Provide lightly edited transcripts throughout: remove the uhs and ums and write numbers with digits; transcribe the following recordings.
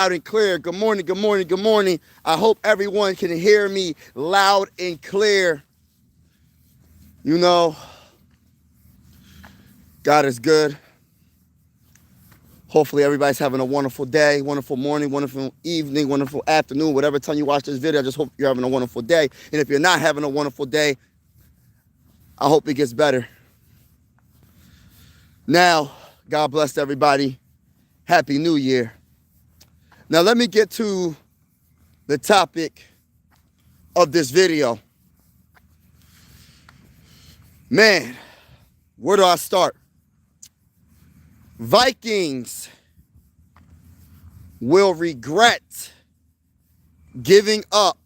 and clear. Good morning, good morning, good morning. I hope everyone can hear me loud and clear. You know, God is good. Hopefully everybody's having a wonderful day, wonderful morning, wonderful evening, wonderful afternoon, whatever time you watch this video. I just hope you're having a wonderful day. And if you're not having a wonderful day, I hope it gets better. Now, God bless everybody. Happy New Year. Now let me get to the topic of this video. Man, where do I start? Vikings will regret giving up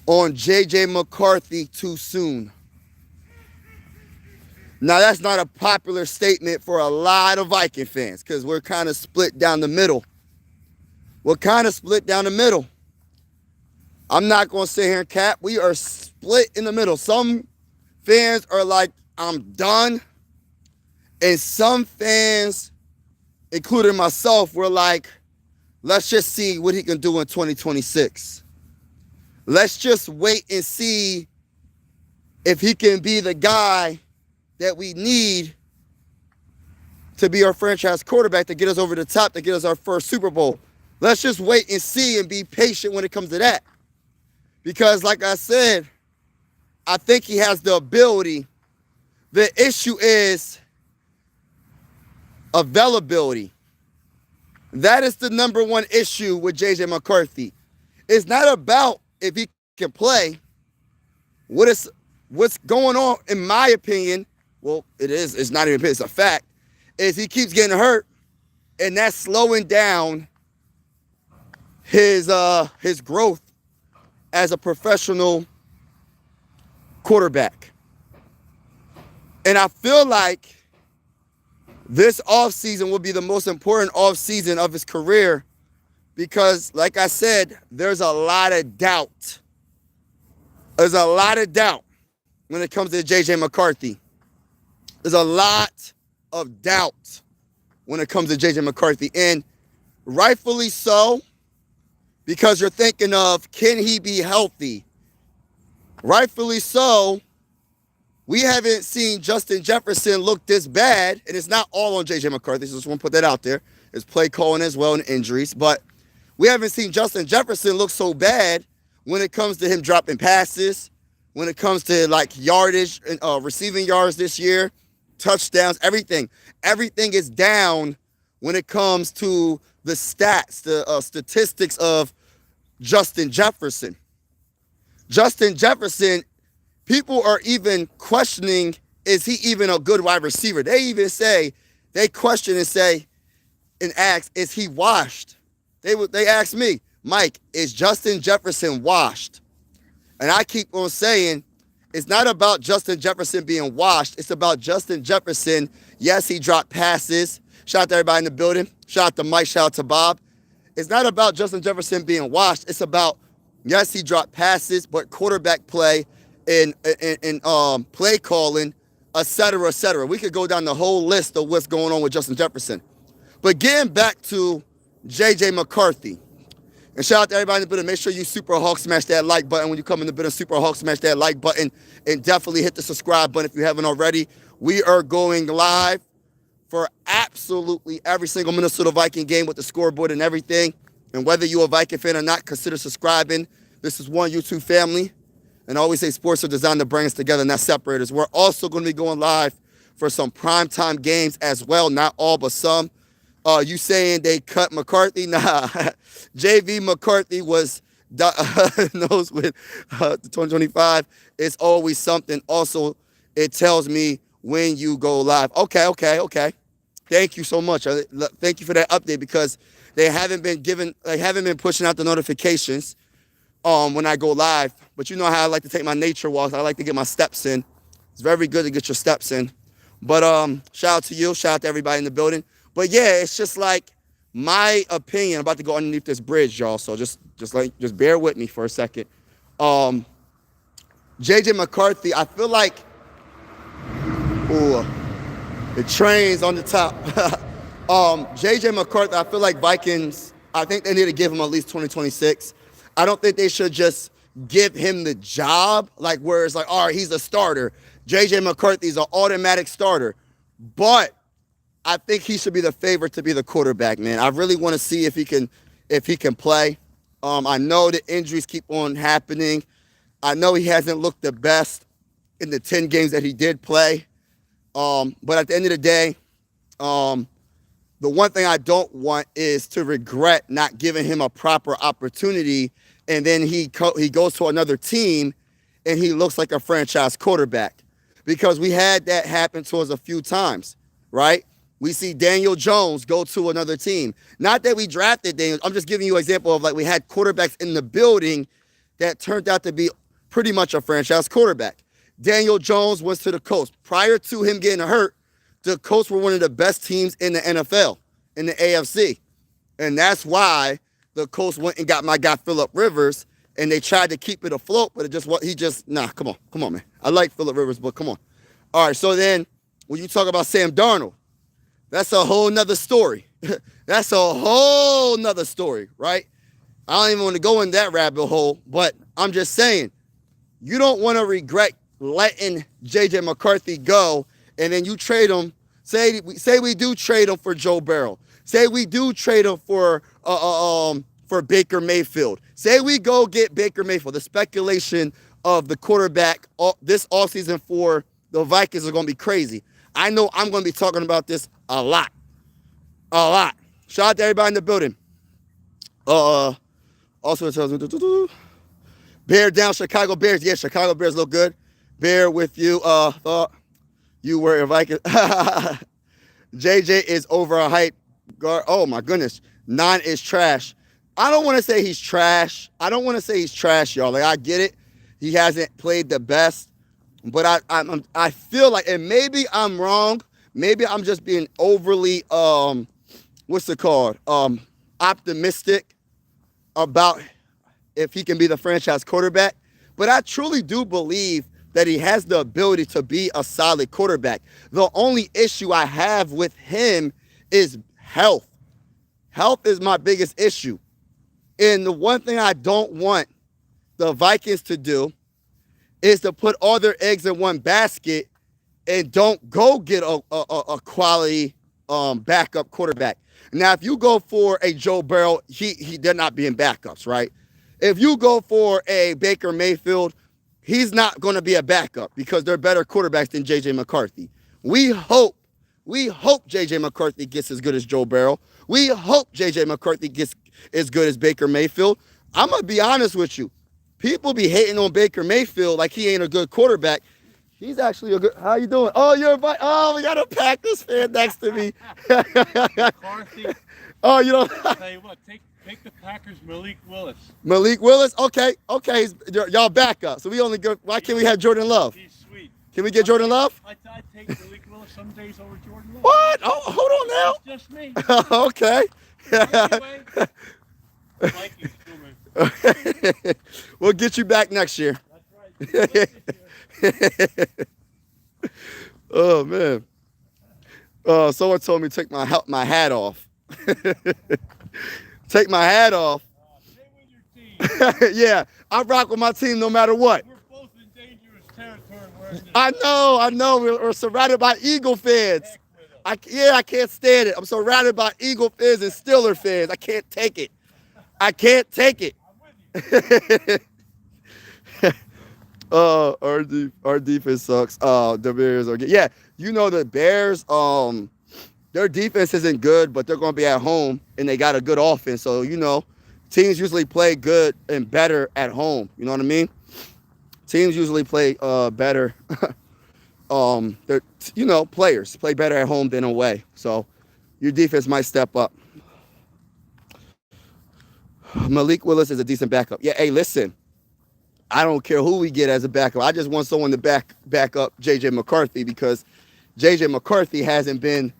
on JJ McCarthy too soon. Now, that's not a popular statement for a lot of Viking fans because we're kind of split down the middle. I'm not going to sit here and cap. We are split in the middle. Some fans are like, I'm done. And some fans, including myself, were like, let's just see what he can do in 2026. Let's just wait and see if he can be the guy that we need to be our franchise quarterback to get us over the top, to get us our first Super Bowl. Let's just wait and see and be patient when it comes to that. Because like I said, I think he has the ability. The issue is availability. That is the number one issue with JJ McCarthy. It's not about if he can play. What's going on, in my opinion, well, it's not even, it's a fact, is he keeps getting hurt, and that's slowing down his growth as a professional quarterback. And I feel like this offseason will be the most important offseason of his career because, like I said, there's a lot of doubt. There's a lot of doubt when it comes to JJ McCarthy. There's a lot of doubt when it comes to JJ McCarthy. And rightfully so, because you're thinking of, can he be healthy? Rightfully so, we haven't seen Justin Jefferson look this bad, and it's not all on JJ McCarthy, so I just want to put that out there. It's play calling as well and injuries, but we haven't seen Justin Jefferson look so bad when it comes to him dropping passes, when it comes to like yardage and receiving yards this year, touchdowns, everything. Everything is down when it comes to the stats, the statistics of Justin Jefferson. Justin Jefferson, people are even questioning, is he even a good wide receiver? They question and say and ask, is he washed? They ask me, Mike, is Justin Jefferson washed? And I keep on saying, it's not about Justin Jefferson being washed. It's about Justin Jefferson. Yes, he dropped passes. Shout out to everybody in the building. Shout out to Mike. Shout out to Bob. It's not about Justin Jefferson being washed. It's about, yes, he dropped passes, but quarterback play and play calling, et cetera, et cetera. We could go down the whole list of what's going on with Justin Jefferson. But getting back to JJ McCarthy. And shout out to everybody in the building. Make sure you Super Hawk smash that like button when you come in the building. Super Hawk smash that like button. And definitely hit the subscribe button if you haven't already. We are going live for absolutely every single Minnesota Viking game with the scoreboard and everything. And whether you're a Viking fan or not, consider subscribing. This is one YouTube family. And I always say sports are designed to bring us together, not separate us. We're also going to be going live for some primetime games as well. Not all, but some. You saying they cut McCarthy? Nah. JV McCarthy was knows with the 2025. It's always something. Also, it tells me when you go live. Okay. Thank you so much. Thank you for that update because they haven't been pushing out the notifications when I go live. But you know how I like to take my nature walks. I like to get my steps in. It's very good to get your steps in. But shout out to you. Shout out to everybody in the building. But yeah, it's just like my opinion. I'm about to go underneath this bridge, y'all. So just bear with me for a second. JJ McCarthy, I feel like, ooh, the train's on the top. JJ McCarthy, I feel like Vikings, I think they need to give him at least 2026. I don't think they should just give him the job, like where it's like, all right, he's a starter. JJ McCarthy's an automatic starter. But I think he should be the favorite to be the quarterback, man. I really want to see if he can play. I know the injuries keep on happening. I know he hasn't looked the best in the 10 games that he did play. But at the end of the day, the one thing I don't want is to regret not giving him a proper opportunity, and then he goes to another team and he looks like a franchise quarterback. Because we had that happen to us a few times, right? We see Daniel Jones go to another team. Not that we drafted Daniel. I'm just giving you an example of like we had quarterbacks in the building that turned out to be pretty much a franchise quarterback. Daniel Jones went to the Colts. Prior to him getting hurt, the Colts were one of the best teams in the NFL, in the AFC. And that's why the Colts went and got my guy Phillip Rivers, and they tried to keep it afloat, but come on, man. I like Phillip Rivers, but come on. All right, so then when you talk about Sam Darnold, that's a whole nother story. That's a whole nother story, right? I don't even want to go in that rabbit hole, but I'm just saying, you don't want to regret letting JJ McCarthy go, and then you trade him. Say we do trade him for Joe Burrow. Say we do trade him for Baker Mayfield. Say we go get Baker Mayfield. The speculation of the quarterback this offseason for the Vikings are going to be crazy. I know I'm going to be talking about this a lot. A lot. Shout out to everybody in the building. Also, it tells Bear down, Chicago Bears. Yeah, Chicago Bears look good. Bear with you. Thought you were a Viking. JJ is over a hype guard. Oh, my goodness. 9 is trash. I don't want to say he's trash. Y'all. Like, I get it. He hasn't played the best. But I feel like, and maybe I'm wrong. Maybe I'm just being overly, optimistic about if he can be the franchise quarterback. But I truly do believe that he has the ability to be a solid quarterback. The only issue I have with him is health. Health is my biggest issue. And the one thing I don't want the Vikings to do is to put all their eggs in one basket and don't go get a quality backup quarterback. Now, if you go for a Joe Burrow, they're not being backups, right? If you go for a Baker Mayfield, he's not going to be a backup because they're better quarterbacks than JJ McCarthy. We hope JJ McCarthy gets as good as Joe Burrow. We hope JJ McCarthy gets as good as Baker Mayfield. I'm going to be honest with you. People be hating on Baker Mayfield like he ain't a good quarterback. He's actually a good. How you doing? Oh, you're a. Oh, we got a Packers fan next to me. McCarthy. Oh, you don't. I'll tell you what, take the Packers, Malik Willis. Malik Willis? Okay. Y'all back up. So we only go. Why can't we have Jordan Love? He's sweet. Can we get Jordan Love? I take Malik Willis some days over Jordan Love. What? Oh, hold on now. It's just me. Okay. Anyway, Vikings, We'll get you back next year. that's right. Oh man. Someone told me to take my hat off. Take my hat off. Stay with your team. Yeah, I rock with my team no matter what. We're both in dangerous territory. Wearing this. I know. We're surrounded by Eagle fans. I can't stand it. I'm surrounded by Eagle fans and Steeler fans. I can't take it. I'm with you. Our defense sucks. The Bears are good. Yeah, you know the Bears. Their defense isn't good, but they're going to be at home and they got a good offense. So teams usually play good and better at home. You know what I mean? Teams usually play better. Players play better at home than away. So your defense might step up. Malik Willis is a decent backup. Yeah, hey, listen. I don't care who we get as a backup. I just want someone to back up JJ McCarthy because JJ McCarthy hasn't been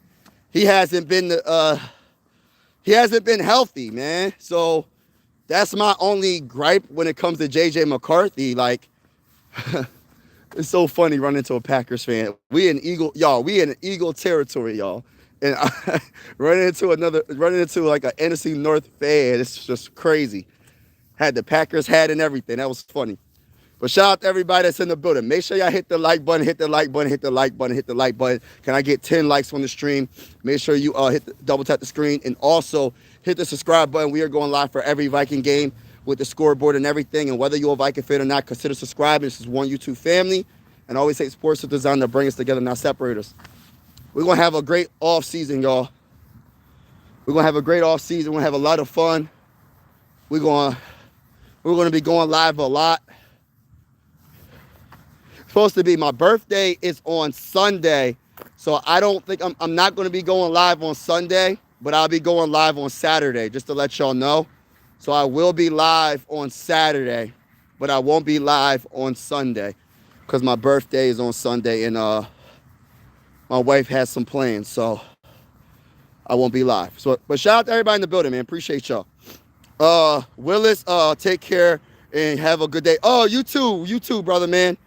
healthy, man. So that's my only gripe when it comes to JJ McCarthy. Like, it's so funny running into a Packers fan. We in Eagle territory, y'all. and I running into like an NFC North fan. It's just crazy. Had the Packers hat and everything. That was funny. But shout out to everybody that's in the building. Make sure y'all hit the like button, hit the like button, hit the like button, hit the like button. Can I get 10 likes on the stream? Make sure you double tap the screen and also hit the subscribe button. We are going live for every Viking game with the scoreboard and everything. And whether you're a Viking fan or not, consider subscribing. This is one YouTube family. And I always say sports is designed to bring us together, not separate us. We're going to have a great off season, y'all. We're going to have a great off season. We're going to have a lot of fun. We're going to be going live a lot. Supposed to be my birthday is on Sunday, so I don't think I'm not going to be going live on Sunday, but I'll be going live on Saturday, just to let y'all know. So I will be live on Saturday, but I won't be live on Sunday because my birthday is on Sunday and my wife has some plans, so I won't be live. So, but shout out to everybody in the building, man. Appreciate y'all. Willis, take care and have a good day. Oh, you too, brother, man.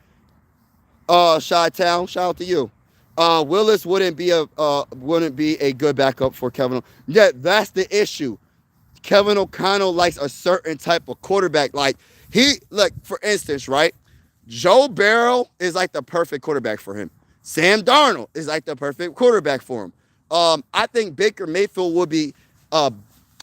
Chi-Town, shout out to you. Willis wouldn't be a good backup for Kevin. Yeah, that's the issue. Kevin O'Connell likes a certain type of quarterback. Like for instance, right? Joe Burrow is like the perfect quarterback for him. Sam Darnold is like the perfect quarterback for him. I think Baker Mayfield would be, I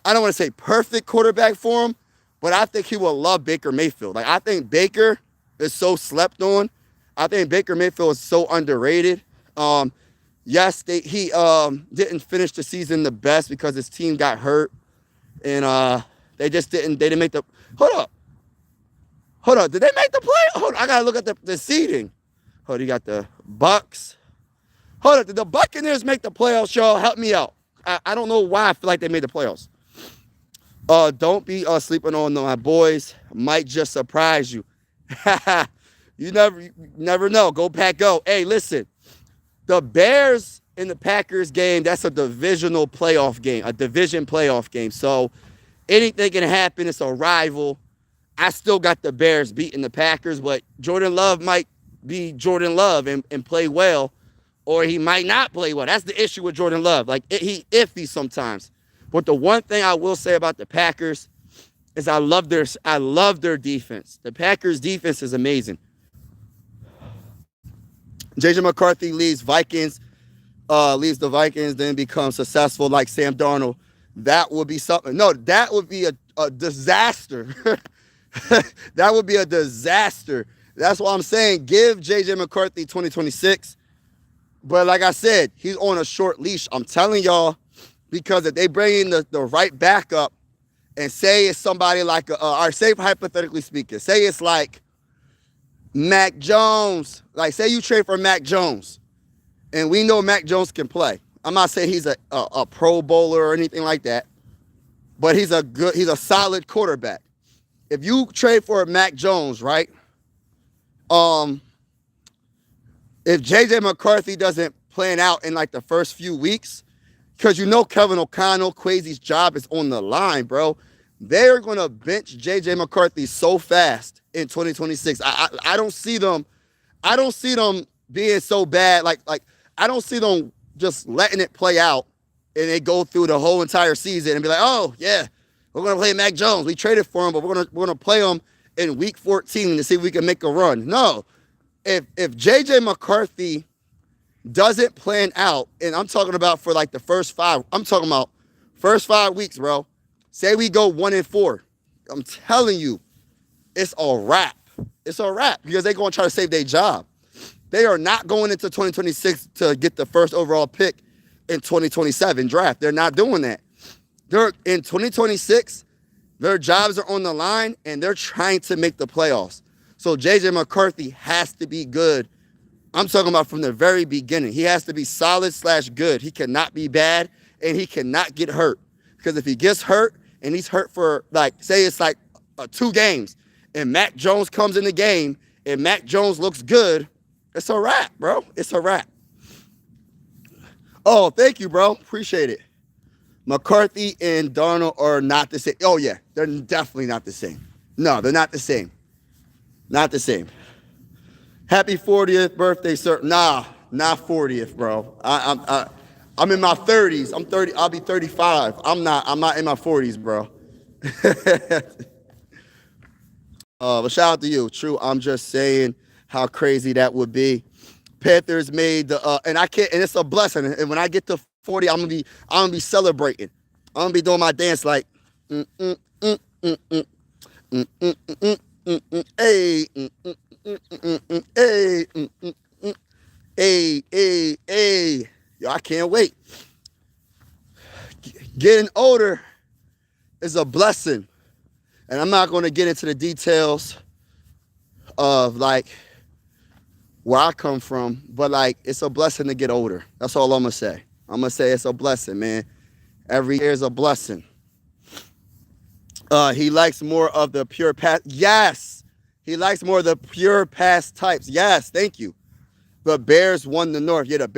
don't want to say perfect quarterback for him, but I think he will love Baker Mayfield. Like I think Baker is so slept on. I think Baker Mayfield is so underrated. Yes, he didn't finish the season the best because his team got hurt, and they didn't make the. Hold up. Did they make the play? Hold on, I gotta look at the seeding. You got the Bucks. Hold up, did the Buccaneers make the playoffs, y'all? Help me out. I don't know why I feel like they made the playoffs. Don't be sleeping on my boys. Might just surprise you. You never know. Go Pack, go. Hey, listen. The Bears and the Packers game, that's a divisional playoff game, a division playoff game. So anything can happen. It's a rival. I still got the Bears beating the Packers, but Jordan Love might be Jordan Love and play well, or he might not play well. That's the issue with Jordan Love. Like, he iffy sometimes. But the one thing I will say about the Packers is I love their defense. The Packers defense is amazing. JJ McCarthy leaves the Vikings, then becomes successful like Sam Darnold. That would be something. No, that would be a disaster. That would be a disaster. That's why I'm saying give JJ McCarthy 2026. But like I said, he's on a short leash. I'm telling y'all, because if they bring in the right backup and say it's somebody like, or say hypothetically speaking, say it's like Mac Jones. Like, say you trade for Mac Jones, and we know Mac Jones can play. I'm not saying he's a Pro Bowler or anything like that, but he's a solid quarterback. If you trade for Mac Jones, right? If JJ McCarthy doesn't plan out in like the first few weeks, because you know Kevin O'Connell, Quasy's job is on the line, bro. They're gonna bench JJ McCarthy so fast in 2026. I don't see them. I don't see them being so bad. Like I don't see them just letting it play out and they go through the whole entire season and be like, oh yeah, we're gonna play Mac Jones. We traded for him, but we're gonna play him in week 14 to see if we can make a run. No, if JJ McCarthy doesn't plan out, and I'm talking about for like the first 5, I'm talking about first 5 weeks, bro. Say we go 1-4. I'm telling you, it's a wrap. It's a wrap because they're going to try to save their job. They are not going into 2026 to get the first overall pick in 2027 draft. They're not doing that. They're in 2026, their jobs are on the line, and they're trying to make the playoffs. So JJ McCarthy has to be good. I'm talking about from the very beginning. He has to be solid/good. He cannot be bad, and he cannot get hurt. Because if he gets hurt, and he's hurt for, like, say it's like 2 games, and Mac Jones comes in the game, and Mac Jones looks good, it's a wrap, bro. It's a wrap. Oh, thank you, bro. Appreciate it. McCarthy and Darnold are not the same. Oh, yeah. They're definitely not the same. No, they're not the same. Not the same. Happy 40th birthday, sir. Nah, not 40th, bro. I'm in my 30s. I'm 30. I'll be 35. I'm not in my 40s, bro. But shout out to you. True. I'm just saying how crazy that would be. Panthers made the and I can't, and it's a blessing. And when I get to 40, I'm gonna be celebrating. I'm gonna be doing my dance like mm, mm, mm, mm, mm, mm, mm, mm, mm, mm, hey, mm, mm, mm, mm, mm, hey, mm, mm, mm, hey, hey, hey. Yo, I can't wait. Getting older is a blessing. And I'm not going to get into the details of like where I come from, but like it's a blessing to get older. That's all I'm going to say. I'm going to say it's a blessing, man. Every year is a blessing. He likes more of the pure past. Yes. He likes more of the pure past types. Yes. Thank you. The Bears won the North. Yeah, the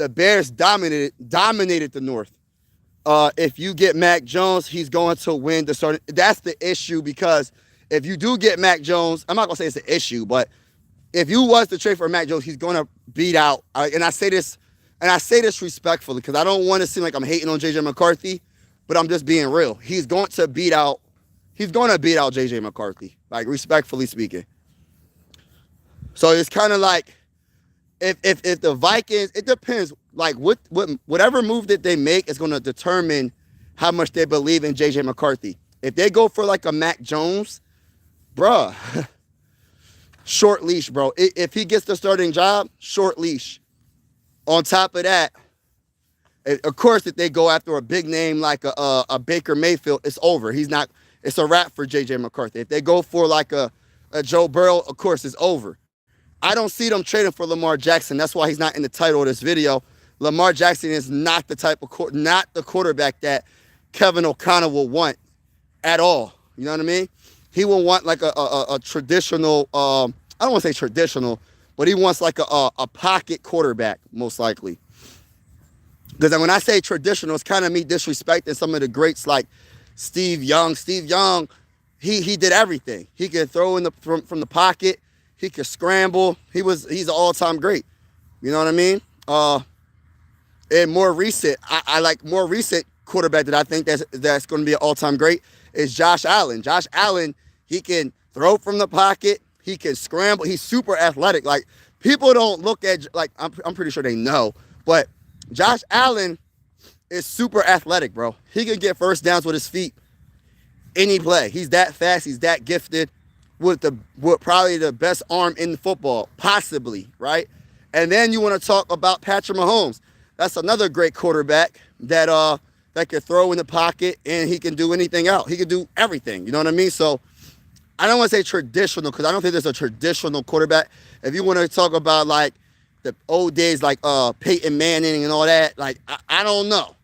Bears dominated the North. If you get Mac Jones, he's going to win the starting. That's the issue, because if you do get Mac Jones, I'm not going to say it's an issue, but if you was to trade for Mac Jones, he's going to beat out. And I say this respectfully, because I don't want to seem like I'm hating on JJ McCarthy, but I'm just being real. He's going to beat out JJ McCarthy, like respectfully speaking. So it's kind of like if the Vikings, it depends. Like whatever move that they make is going to determine how much they believe in JJ McCarthy. If they go for like a Mac Jones, bruh, short leash, bro. If he gets the starting job, short leash. On top of that, of course, if they go after a big name like a Baker Mayfield, it's over. It's a wrap for JJ McCarthy. If they go for like a Joe Burrow, of course, it's over. I don't see them trading for Lamar Jackson. That's why he's not in the title of this video. Lamar Jackson is not the quarterback that Kevin O'Connell will want at all. You know what I mean? He will want like a traditional, I don't want to say traditional, but he wants like a pocket quarterback, most likely. Because when I say traditional, it's kind of me disrespecting some of the greats like Steve Young. Steve Young, he did everything. He could throw from the pocket. He could scramble. He's an all-time great. You know what I mean? And more recent, I like more recent quarterback that I think that's going to be an all-time great is Josh Allen. Josh Allen, he can throw from the pocket. He can scramble. He's super athletic. Like, people don't look at, like, I'm pretty sure they know, but Josh Allen is super athletic, bro. He can get first downs with his feet any play. He's that fast. He's that gifted with probably the best arm in football, possibly, right? And then you want to talk about Patrick Mahomes. That's another great quarterback that can throw in the pocket, and he can do anything else. He can do everything. You know what I mean? So I don't want to say traditional, because I don't think there's a traditional quarterback. If you want to talk about like the old days, like Peyton Manning and all that, like I don't know.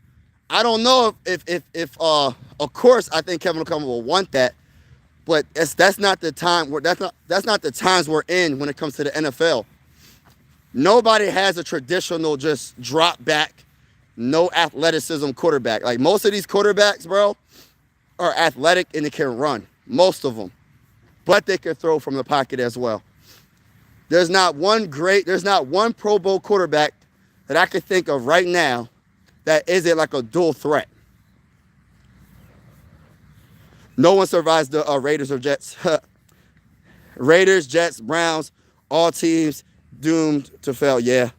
I don't know if of course I think Kevin O'Connell will want that, but that's not the time. That's not the times we're in when it comes to the NFL. Nobody has a traditional just drop back, no athleticism quarterback. Like, most of these quarterbacks, bro, are athletic and they can run. Most of them. But they can throw from the pocket as well. There's not one Pro Bowl quarterback that I could think of right now that isn't like a dual threat. No one survives the Raiders or Jets. Raiders, Jets, Browns, all teams doomed to fail. Yeah.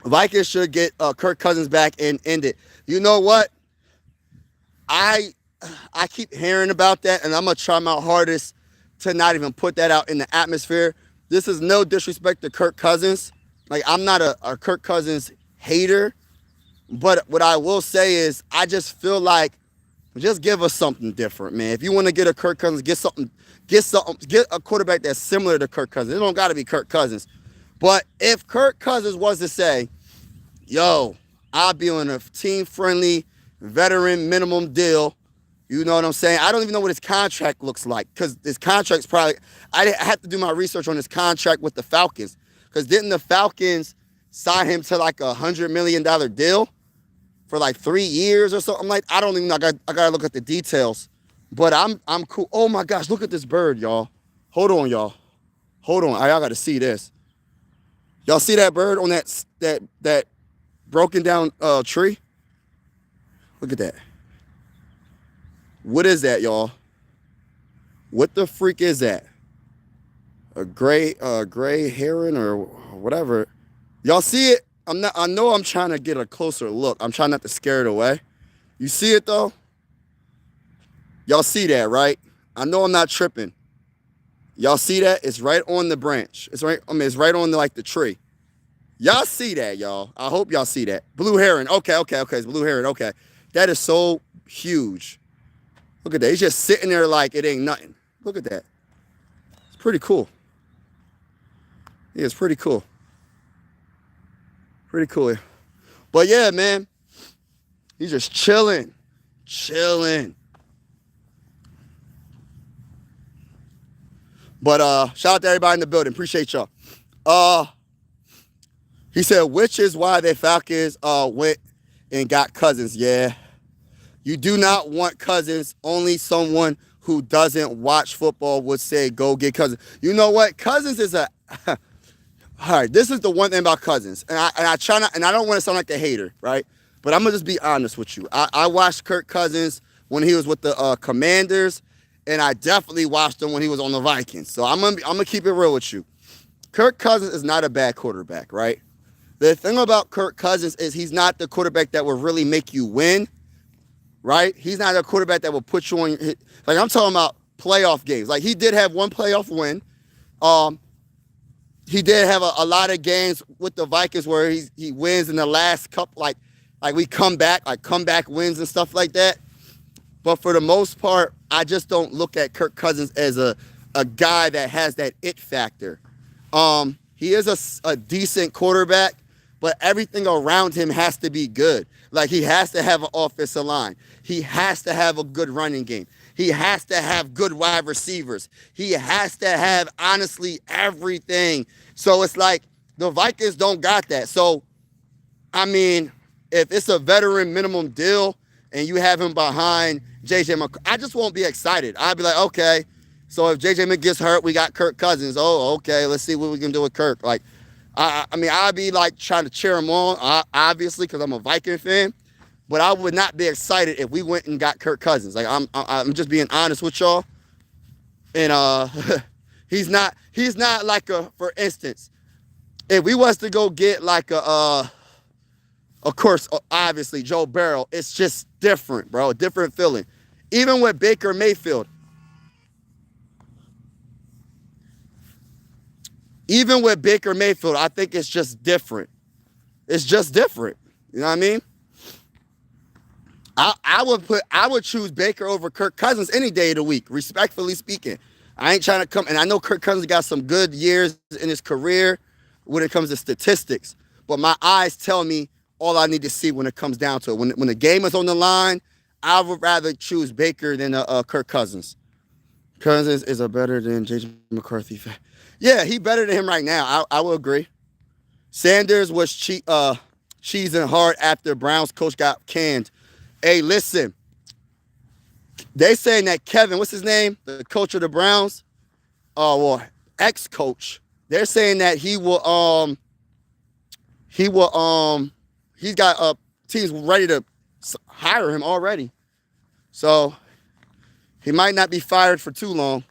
Vikings should get Kirk Cousins back and end it. You know what? I keep hearing about that, and I'm going to try my hardest to not even put that out in the atmosphere. This is no disrespect to Kirk Cousins. Like, I'm not a Kirk Cousins hater, but what I will say is I just feel like just give us something different, man. If you want to get a Kirk Cousins, get a quarterback that's similar to Kirk Cousins. It don't got to be Kirk Cousins. But if Kirk Cousins was to say, yo, I'll be on a team-friendly, veteran minimum deal, you know what I'm saying? I don't even know what his contract looks like, because his contract's probably, I have to do my research on his contract with the Falcons, because didn't the Falcons sign him to like $100 million deal for like 3 years or something? Like, I don't even know. I gotta look at the details. But I'm cool. Oh my gosh, look at this bird, y'all. Hold on, y'all. Hold on. Y'all gotta see this. Y'all see that bird on that broken down tree. Look at that. What is that, y'all? What the freak is that? A gray heron or whatever. Y'all see it? I know I'm trying to get a closer look. I'm trying not to scare it away. You see it though? Y'all see that, right? I know I'm not tripping. Y'all see that? It's right on the branch. It's right on the tree. Y'all see that, y'all. I hope y'all see that. Blue heron. Okay. It's blue heron. Okay. That is so huge. Look at that. He's just sitting there like it ain't nothing. Look at that. It's pretty cool. Yeah, it's pretty cool. Pretty cool. But yeah, man. He's just chilling. But shout out to everybody in the building. Appreciate y'all. He said, which is why the Falcons went and got Cousins. Yeah. You do not want Cousins. Only someone who doesn't watch football would say, go get Cousins. You know what? Cousins is a... All right, this is the one thing about Cousins. And I try not... And I don't want to sound like a hater, right? But I'm going to just be honest with you. I watched Kirk Cousins when he was with the Commanders. And I definitely watched him when he was on the Vikings. So I'm gonna keep it real with you. Kirk Cousins is not a bad quarterback, right? The thing about Kirk Cousins is he's not the quarterback that will really make you win, right? He's not a quarterback that will put you on your... Like, I'm talking about playoff games. Like, he did have one playoff win. He did have a lot of games with the Vikings where he wins in the last couple, like we come back, like comeback wins and stuff like that. But for the most part, I just don't look at Kirk Cousins as a guy that has that it factor. He is a decent quarterback, but everything around him has to be good. Like, he has to have an offensive line. He has to have a good running game. He has to have good wide receivers. He has to have, honestly, everything. So it's like the Vikings don't got that. So, I mean, if it's a veteran minimum deal and you have him behind JJ McCarthy, I just won't be excited. I'd be like, okay, so if JJ Mc gets hurt, we got Kirk Cousins. Oh, okay, let's see what we can do with Kirk. Like, I mean, I'd be like trying to cheer him on, obviously, because I'm a Viking fan. But I would not be excited if we went and got Kirk Cousins. Like, I'm just being honest with y'all. And he's not like for instance, if we was to go get like of course, obviously, Joe Burrow, it's just different, bro. A different feeling. Even with Baker Mayfield. I think it's just different. It's just different. You know what I mean? I would choose Baker over Kirk Cousins any day of the week, respectfully speaking. I ain't trying to come, and I know Kirk Cousins got some good years in his career when it comes to statistics, but my eyes tell me all I need to see when it comes down to it. When the game is on the line, I would rather choose Baker than Kirk Cousins. Cousins is a better than JJ McCarthy fan. Yeah, he better than him right now. I will agree. Sanders was cheesing hard after Browns coach got canned. Hey, listen. They saying that Kevin, what's his name? The coach of the Browns? Ex-coach. They're saying that he's got teams ready to hire him already. So he might not be fired for too long.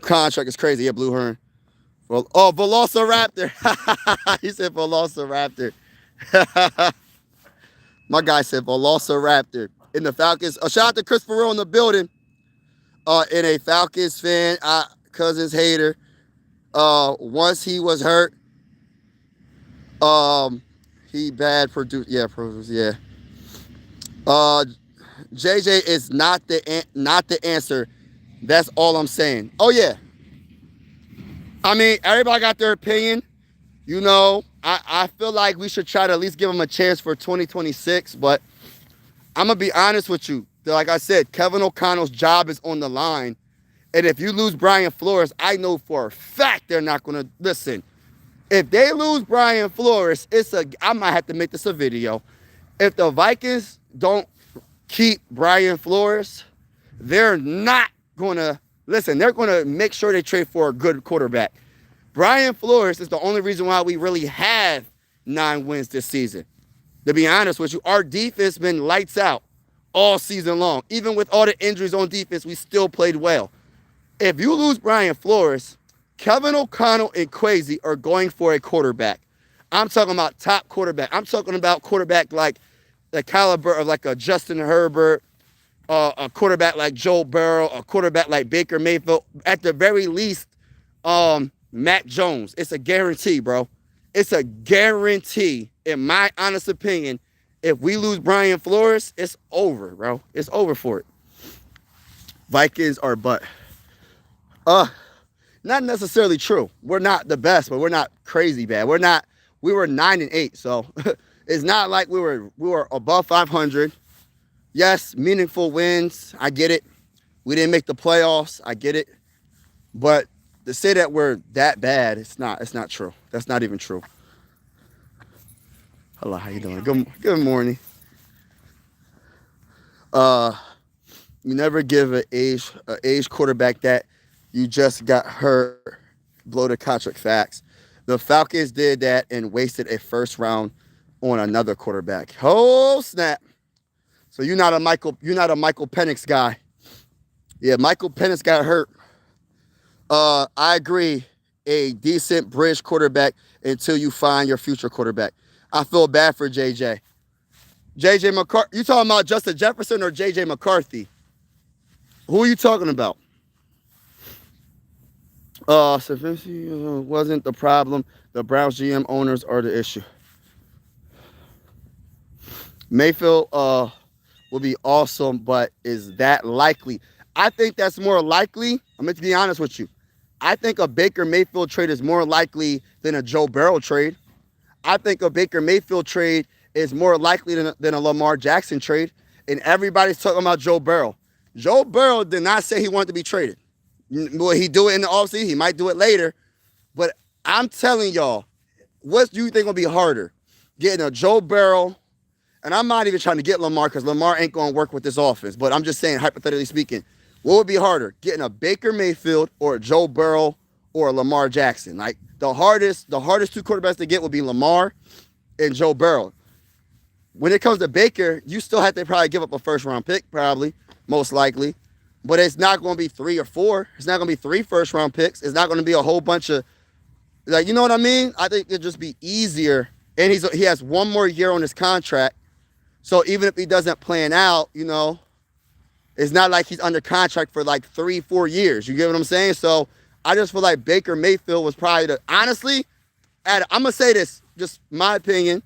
Contract is crazy. Yeah, Blue Heron. Well, Velociraptor. He said Velociraptor. My guy said Velociraptor. In the Falcons. Shout out to Christopher Rowe in the building. In a Falcons fan, Cousins hater. Once he was hurt, he bad produced. Yeah, produced. Yeah. JJ is not the answer. That's all I'm saying. Oh yeah. I mean, everybody got their opinion. You know, I feel like we should try to at least give him a chance for 2026. But I'm going to be honest with you. Like I said, Kevin O'Connell's job is on the line. And if you lose Brian Flores, I know for a fact they're not going to listen. If they lose Brian Flores, I might have to make this a video. If the Vikings don't keep Brian Flores, they're not going to, listen, they're going to make sure they trade for a good quarterback. Brian Flores is the only reason why we really have 9 wins this season. To be honest with you, our defense been lights out all season long. Even with all the injuries on defense, we still played well. If you lose Brian Flores, Kevin O'Connell and Kwesi are going for a quarterback. I'm talking about top quarterback. I'm talking about quarterback like the caliber of like a Justin Herbert, a quarterback like Joe Burrow, a quarterback like Baker Mayfield. At the very least, Mac Jones. It's a guarantee, bro. It's a guarantee, in my honest opinion. If we lose Brian Flores, it's over, bro. It's over for it. Vikings are but. Not necessarily true. We're not the best, but we're not crazy bad. We were 9-8, so it's not like we were above 500. Yes, meaningful wins. I get it. We didn't make the playoffs. I get it. But to say that we're that bad, it's not true. That's not even true. Hello, how you doing? Good morning. You never give an age quarterback that you just got hurt blow the contract. Facts. The Falcons did that and wasted a first round on another quarterback. Oh snap! So you're not a Michael Penix guy. Yeah, Michael Penix got hurt. I agree. A decent bridge quarterback until you find your future quarterback. I feel bad for JJ. JJ McCarthy. You talking about Justin Jefferson or JJ McCarthy? Who are you talking about? Sufficiency wasn't the problem. The Browns GM owners are the issue. Mayfield will be awesome, but is that likely? I think that's more likely. I'm going to be honest with you. I think a Baker Mayfield trade is more likely than a Joe Burrow trade. I think a Baker Mayfield trade is more likely than a Lamar Jackson trade. And everybody's talking about Joe Burrow. Joe Burrow did not say he wanted to be traded. Will he do it in the offseason? He might do it later. But I'm telling y'all, what do you think will be harder? Getting a Joe Burrow, and I'm not even trying to get Lamar because Lamar ain't going to work with this offense. But I'm just saying, hypothetically speaking, what would be harder? Getting a Baker Mayfield or a Joe Burrow or a Lamar Jackson? Like the hardest 2 quarterbacks to get would be Lamar and Joe Burrow. When it comes to Baker, you still have to probably give up a first round pick, probably, most likely. But it's not going to be 3 or 4. It's not going to be 3 first-round picks. It's not going to be a whole bunch of, like, you know what I mean? I think it'd just be easier. And he has 1 more year on his contract. So even if he doesn't plan out, you know, it's not like he's under contract for like 3-4 years. You get what I'm saying? So I just feel like Baker Mayfield was probably the, honestly, I'm going to say this, just my opinion.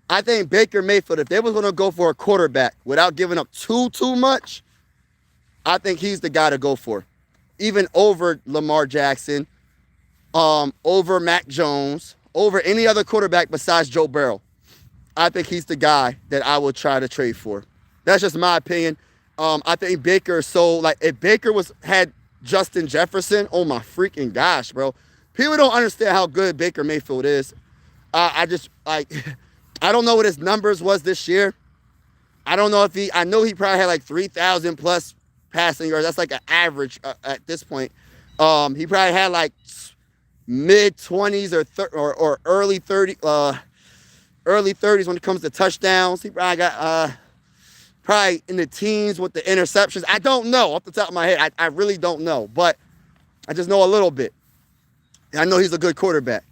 I think Baker Mayfield, if they was going to go for a quarterback without giving up too much, I think he's the guy to go for. Even over Lamar Jackson, over Mac Jones, over any other quarterback besides Joe Burrow. I think he's the guy that I would try to trade for. That's just my opinion. I think Baker is so, like, if Baker had Justin Jefferson, oh my freaking gosh, bro. People don't understand how good Baker Mayfield is. I don't know what his numbers was this year. I don't know if I know he probably had like 3,000 plus passing yards. That's like an average at this point. He probably had like mid-20s or early 30s when it comes to touchdowns. He probably got probably in the teens with the interceptions. I don't know off the top of my head. I really don't know, but I just know a little bit. And I know he's a good quarterback.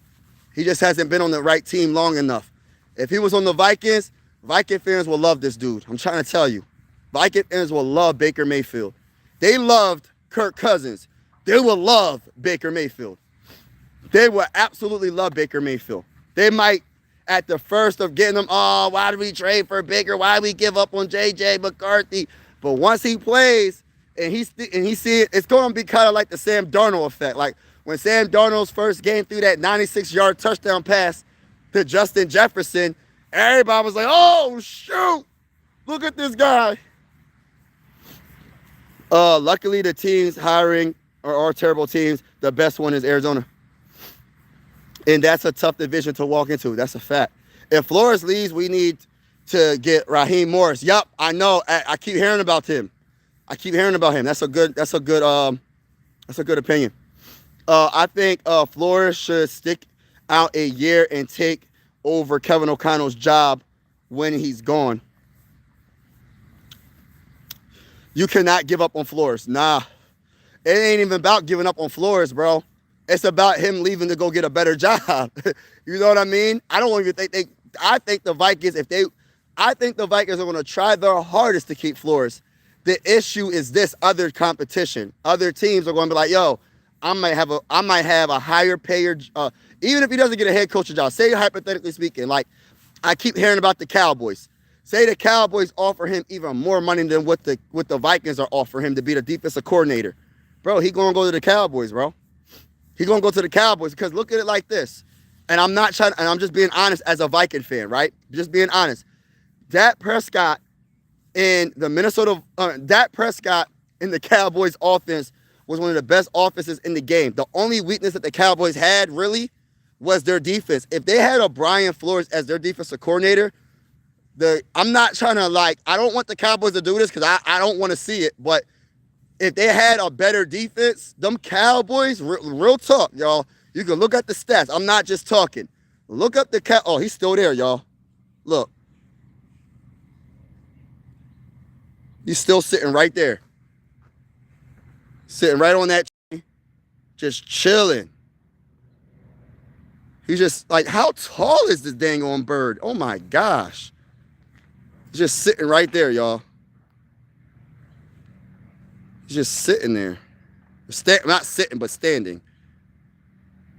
He just hasn't been on the right team long enough. If he was on the Vikings, Viking fans will love this dude. I'm trying to tell you. Viking fans will love Baker Mayfield. They loved Kirk Cousins. They will love Baker Mayfield. They will absolutely love Baker Mayfield. They might, at the first of getting him, oh, why did we trade for Baker? Why did we give up on JJ McCarthy? But once he plays and he see it, it's going to be kind of like the Sam Darnold effect. Like when Sam Darnold's first game threw that 96-yard touchdown pass to Justin Jefferson, everybody was like, oh, shoot, look at this guy. Luckily, the teams hiring are terrible teams. The best one is Arizona. And that's a tough division to walk into. That's a fact. If Flores leaves, we need to get Raheem Morris. Yup, I know. I keep hearing about him. That's a good opinion. I think Flores should stick out a year and take over Kevin O'Connell's job when he's gone. You cannot give up on Flores. Nah. It ain't even about giving up on Flores, bro. It's about him leaving to go get a better job. You know what I mean? I don't even think I think the Vikings, I think the Vikings are going to try their hardest to keep Flores. The issue is this other competition. Other teams are going to be like, yo, I might have a higher payer, even if he doesn't get a head coaching job. Say hypothetically speaking, like I keep hearing about the Cowboys. Say the Cowboys offer him even more money than what the Vikings are offering him to be the defensive coordinator. Bro, he gonna go to the Cowboys, bro. He gonna go to the Cowboys because look at it like this. And I'm not trying, and I'm just being honest as a Viking fan, right? Just being honest. Dak Prescott in the Cowboys offense was one of the best offenses in the game. The only weakness that the Cowboys had really was their defense. If they had a Brian Flores as their defensive coordinator, I'm not trying to I don't want the Cowboys to do this because I don't want to see it, but if they had a better defense, them Cowboys, real talk, y'all. You can look at the stats. I'm not just talking. Look up the oh, he's still there, y'all. Look. He's still sitting right there. Sitting right on that tree, just chilling. He's just how tall is this dang on bird? Oh my gosh. He's just sitting right there, y'all. He's just sitting there. Not sitting, but standing.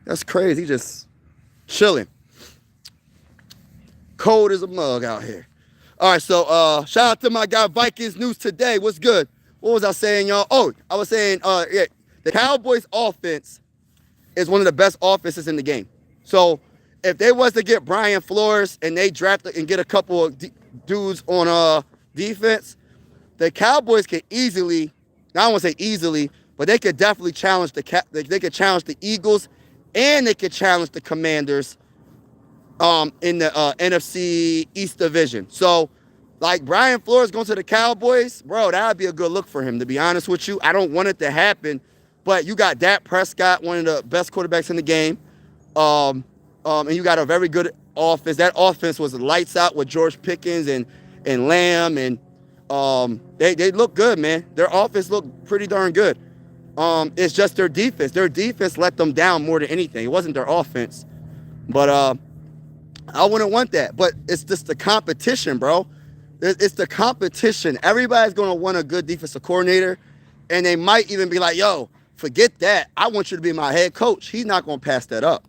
That's crazy. He's just chilling. Cold as a mug out here. All right, so shout out to my guy Vikings News Today. What's good? What was I saying, y'all? Oh, I was saying yeah, the Cowboys offense is one of the best offenses in the game. So if they was to get Brian Flores and they draft and get a couple of dudes on defense, the Cowboys could easily, I don't want to say easily, but they could definitely challenge they could challenge the Eagles and they could challenge the Commanders in the NFC East Division. So, Brian Flores going to the Cowboys, bro, that would be a good look for him, to be honest with you. I don't want it to happen, but you got Dak Prescott, one of the best quarterbacks in the game, and you got a very good offense. That offense was lights out with George Pickens and Lamb, and they look good, man. Their offense looked pretty darn good. It's just their defense. Their defense let them down more than anything. It wasn't their offense, but I wouldn't want that. But it's just the competition, bro. It's the competition. Everybody's going to want a good defensive coordinator, and they might even be like, yo, forget that. I want you to be my head coach. He's not going to pass that up.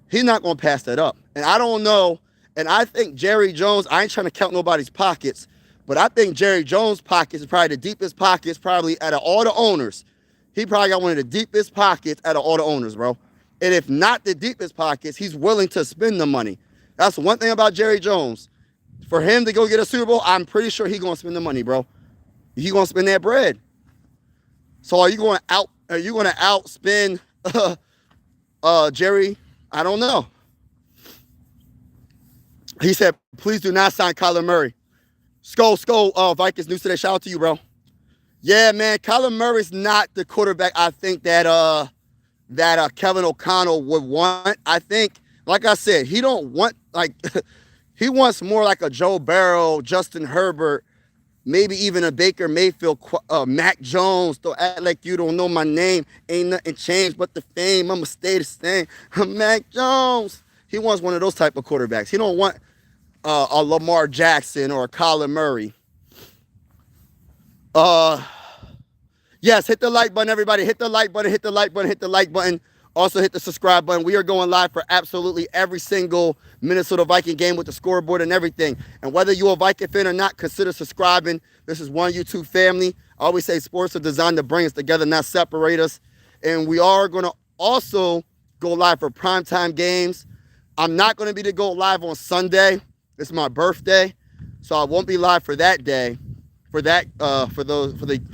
He's not going to pass that up. And I don't know, and I think Jerry Jones, I ain't trying to count nobody's pockets, but I think Jerry Jones' pockets is probably the deepest pockets probably out of all the owners. He probably got one of the deepest pockets out of all the owners, bro. And if not the deepest pockets, he's willing to spend the money. That's one thing about Jerry Jones. For him to go get a Super Bowl, I'm pretty sure he's going to spend the money, bro. He's going to spend that bread. So are you going to outspend Jerry? I don't know. He said, please do not sign Kyler Murray. Skull, Vikings News Today. Shout out to you, bro. Yeah, man, Kyler Murray's not the quarterback I think that Kevin O'Connell would want. I think, like I said, he don't want he wants more like a Joe Burrow, Justin Herbert, maybe even a Baker Mayfield, Mac Jones. Don't act like you don't know my name. Ain't nothing changed but the fame. I'ma stay the same. Mac Jones. He wants one of those type of quarterbacks. He don't want a Lamar Jackson or a Kyler Murray. Yes, hit the like button, everybody. Hit the like button, hit the like button, hit the like button. Also hit the subscribe button. We are going live for absolutely every single Minnesota Viking game with the scoreboard and everything. And whether you're a Viking fan or not, consider subscribing. This is one YouTube family. I always say sports are designed to bring us together, not separate us. And we are going to also go live for primetime games. I'm not going to be to go live on Sunday. It's my birthday, so I won't be live for that day, for the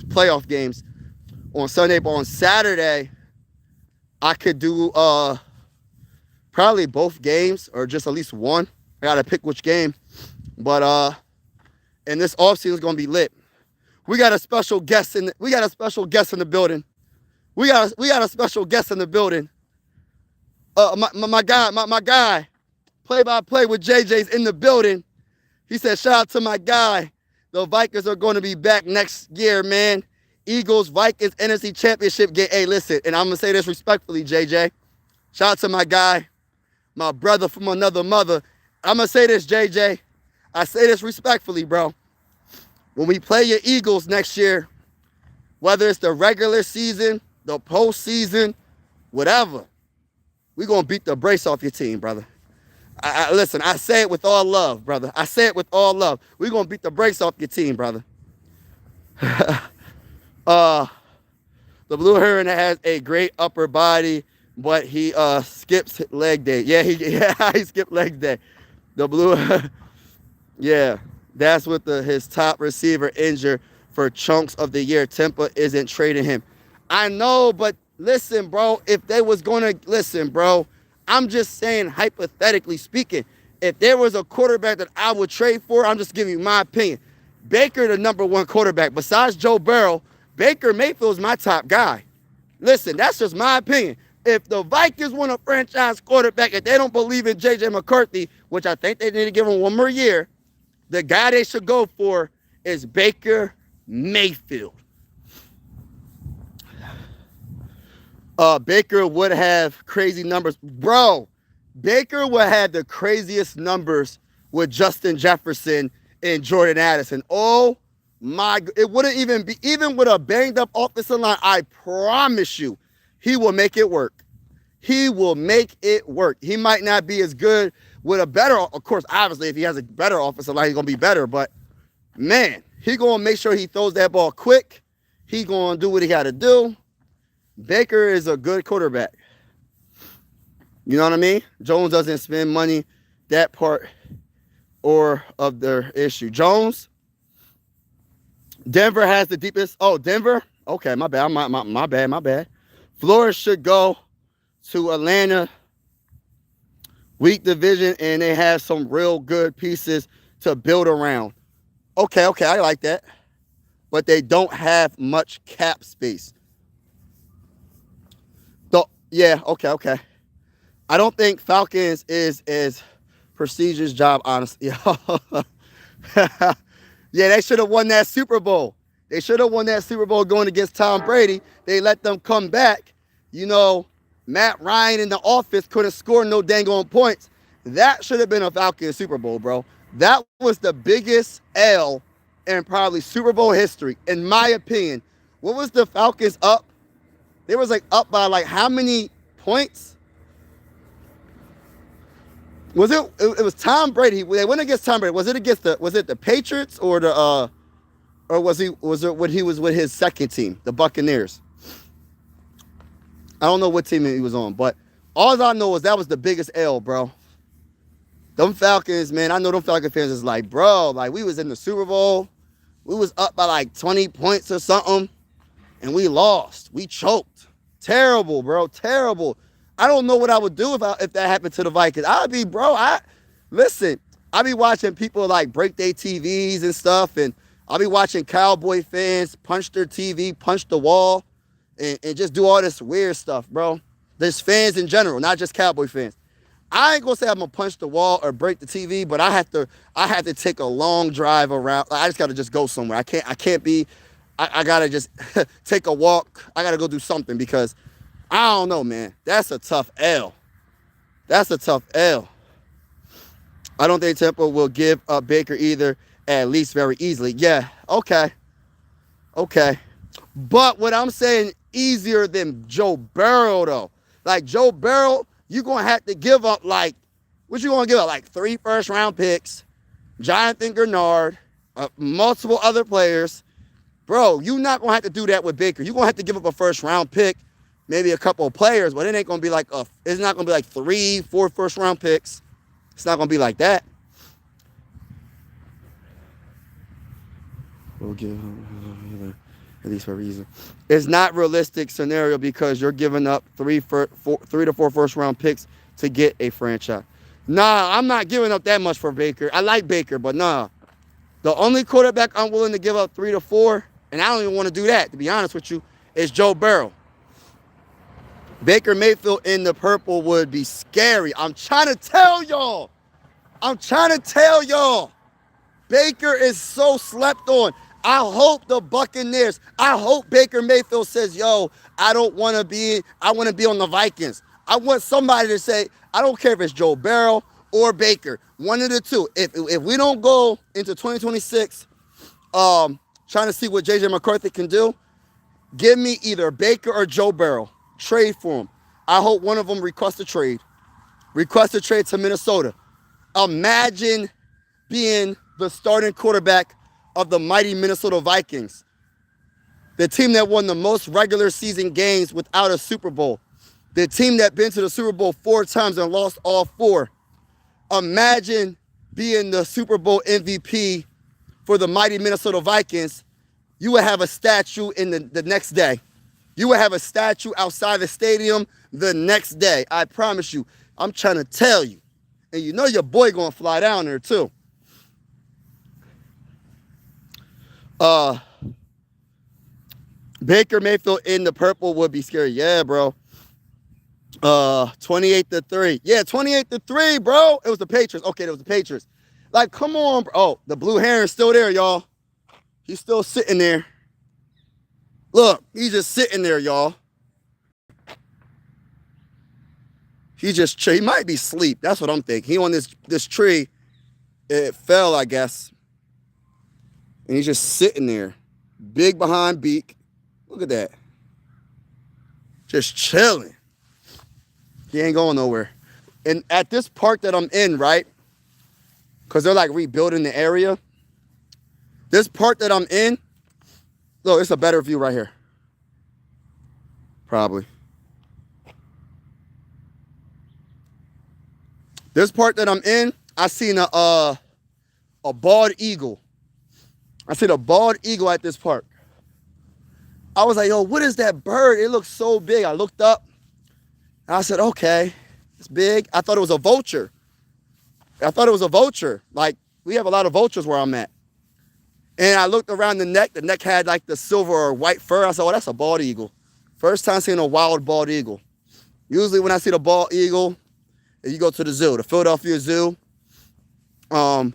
playoff games on Sunday. But on Saturday, I could do probably both games or just at least one. I gotta pick which game. But and this offseason is gonna be lit. We got a special guest in the building. we got a special guest in the building. My guy, play-by-play with JJ's in the building. He said, shout out to my guy. The Vikings are going to be back next year, man. Eagles, Vikings, NFC Championship game. Hey, listen, and I'm going to say this respectfully, JJ. Shout out to my guy, my brother from another mother. I'm going to say this, JJ. I say this respectfully, bro. When we play your Eagles next year, whether it's the regular season, the postseason, whatever, we're going to beat the brace off your team, brother. Listen, I say it with all love, brother. I say it with all love. We're going to beat the brakes off your team, brother. The Blue Heron has a great upper body, but he skips leg day. Yeah, he skipped leg day. The Blue, yeah, that's with his top receiver injured for chunks of the year. Tampa isn't trading him. I know, but listen, bro, if they was going to, listen, bro, I'm just saying, hypothetically speaking, if there was a quarterback that I would trade for, I'm just giving you my opinion. Baker, the number one quarterback. Besides Joe Burrow, Baker Mayfield's my top guy. Listen, that's just my opinion. If the Vikings want a franchise quarterback, if they don't believe in JJ McCarthy, which I think they need to give him one more year, the guy they should go for is Baker Mayfield. Baker would have crazy numbers. Bro, Baker would have the craziest numbers with Justin Jefferson and Jordan Addison. Oh my, it wouldn't even be, even with a banged up offensive line, I promise you, he will make it work. He will make it work. He might not be as good with a better, of course, obviously, if he has a better offensive line, he's going to be better. But, man, he going to make sure he throws that ball quick. He going to do what he got to do. Baker is a good quarterback. You know what I mean? Jones doesn't spend money. That part or of their issue. Jones, Denver has the deepest. Oh, Denver? Okay, my bad. My bad. Florida should go to Atlanta. Weak division, and they have some real good pieces to build around. Okay, I like that. But they don't have much cap space. Yeah, okay. I don't think Falcons is as prestigious job, honestly. Yeah, they should have won that Super Bowl. They should have won that Super Bowl going against Tom Brady. They let them come back. You know, Matt Ryan in the office couldn't score no dang on points. That should have been a Falcons Super Bowl, bro. That was the biggest L in probably Super Bowl history, in my opinion. What was the Falcons up? They was like up by like how many points? Was it? It was Tom Brady. They went against Tom Brady. Was it the Patriots or the or was it when he was with his second team, the Buccaneers? I don't know what team he was on, but all I know is that was the biggest L, bro. Them Falcons, man, I know them Falcon fans is like, bro, like we was in the Super Bowl. We was up by like 20 points or something, and we lost. We choked. Terrible, bro. Terrible. I don't know what I would do if that happened to the Vikings. I'd be, bro, listen, I be watching people like break their TVs and stuff, and I'll be watching Cowboy fans punch their TV, punch the wall, and just do all this weird stuff, bro. There's fans in general, not just Cowboy fans. I ain't gonna say I'm gonna punch the wall or break the TV, but I have to take a long drive around. I just gotta just go somewhere. I gotta just take a walk. I gotta go do something because I don't know, man. That's a tough L. I don't think Tampa will give up Baker either, at least very easily. Yeah, okay. But what I'm saying, easier than Joe Burrow, though. Like, Joe Burrow, you're going to have to give up, like, what you going to give up? Like 3 first-round picks, Jonathan Grenard, multiple other players. Bro, you're not going to have to do that with Baker. You're going to have to give up a first-round pick, maybe a couple of players, but it ain't going to be like it's not going to be like 3, 4 first-round picks. It's not going to be like that. We'll give at least for a reason. It's not realistic scenario because you're giving up 3 to 4 first-round picks to get a franchise. Nah, I'm not giving up that much for Baker. I like Baker, but nah. The only quarterback I'm willing to give up 3 to 4, and I don't even want to do that, to be honest with you, is Joe Burrow. Baker Mayfield in the purple would be scary. I'm trying to tell y'all. Baker is so slept on. I hope the Buccaneers, I hope Baker Mayfield says, yo, I want to be on the Vikings. I want somebody to say, I don't care if it's Joe Burrow or Baker, one of the two. If we don't go into 2026 trying to see what JJ McCarthy can do, give me either Baker or Joe Burrow. Trade for him. I hope one of them requests a trade. Request a trade to Minnesota. Imagine being the starting quarterback of the mighty Minnesota Vikings, the team that won the most regular season games without a Super Bowl, the team that been to the Super Bowl 4 times and lost all 4. Imagine being the Super Bowl MVP for the mighty Minnesota Vikings. You would have a statue in the next day. You would have a statue outside the stadium the next day. I promise you. I'm trying to tell you. And you know your boy gonna fly down there too. Baker Mayfield in the purple would be scary. Yeah, bro. 28-3. Yeah, 28-3, bro. It was the Patriots. Okay, it was the Patriots. Like, come on, bro. Oh, the blue heron's still there, y'all. He's still sitting there. Look, he's just sitting there, y'all. He might be asleep. That's what I'm thinking. He on this tree. It fell, I guess. And he's just sitting there. Big behind beak. Look at that. Just chilling. He ain't going nowhere. And at this park that I'm in, right? Because they're like rebuilding the area. This park that I'm in, look, it's a better view right here. Probably. This park that I'm in, I seen a bald eagle. I seen a bald eagle at this park. I was like, yo, what is that bird? It looks so big. I looked up. And I said, okay, it's big. I thought it was a vulture. Like, we have a lot of vultures where I'm at. And I looked around the neck. The neck had like the silver or white fur. I said, oh, that's a bald eagle. First time seeing a wild bald eagle. Usually when I see the bald eagle, you go to the zoo, the Philadelphia Zoo, the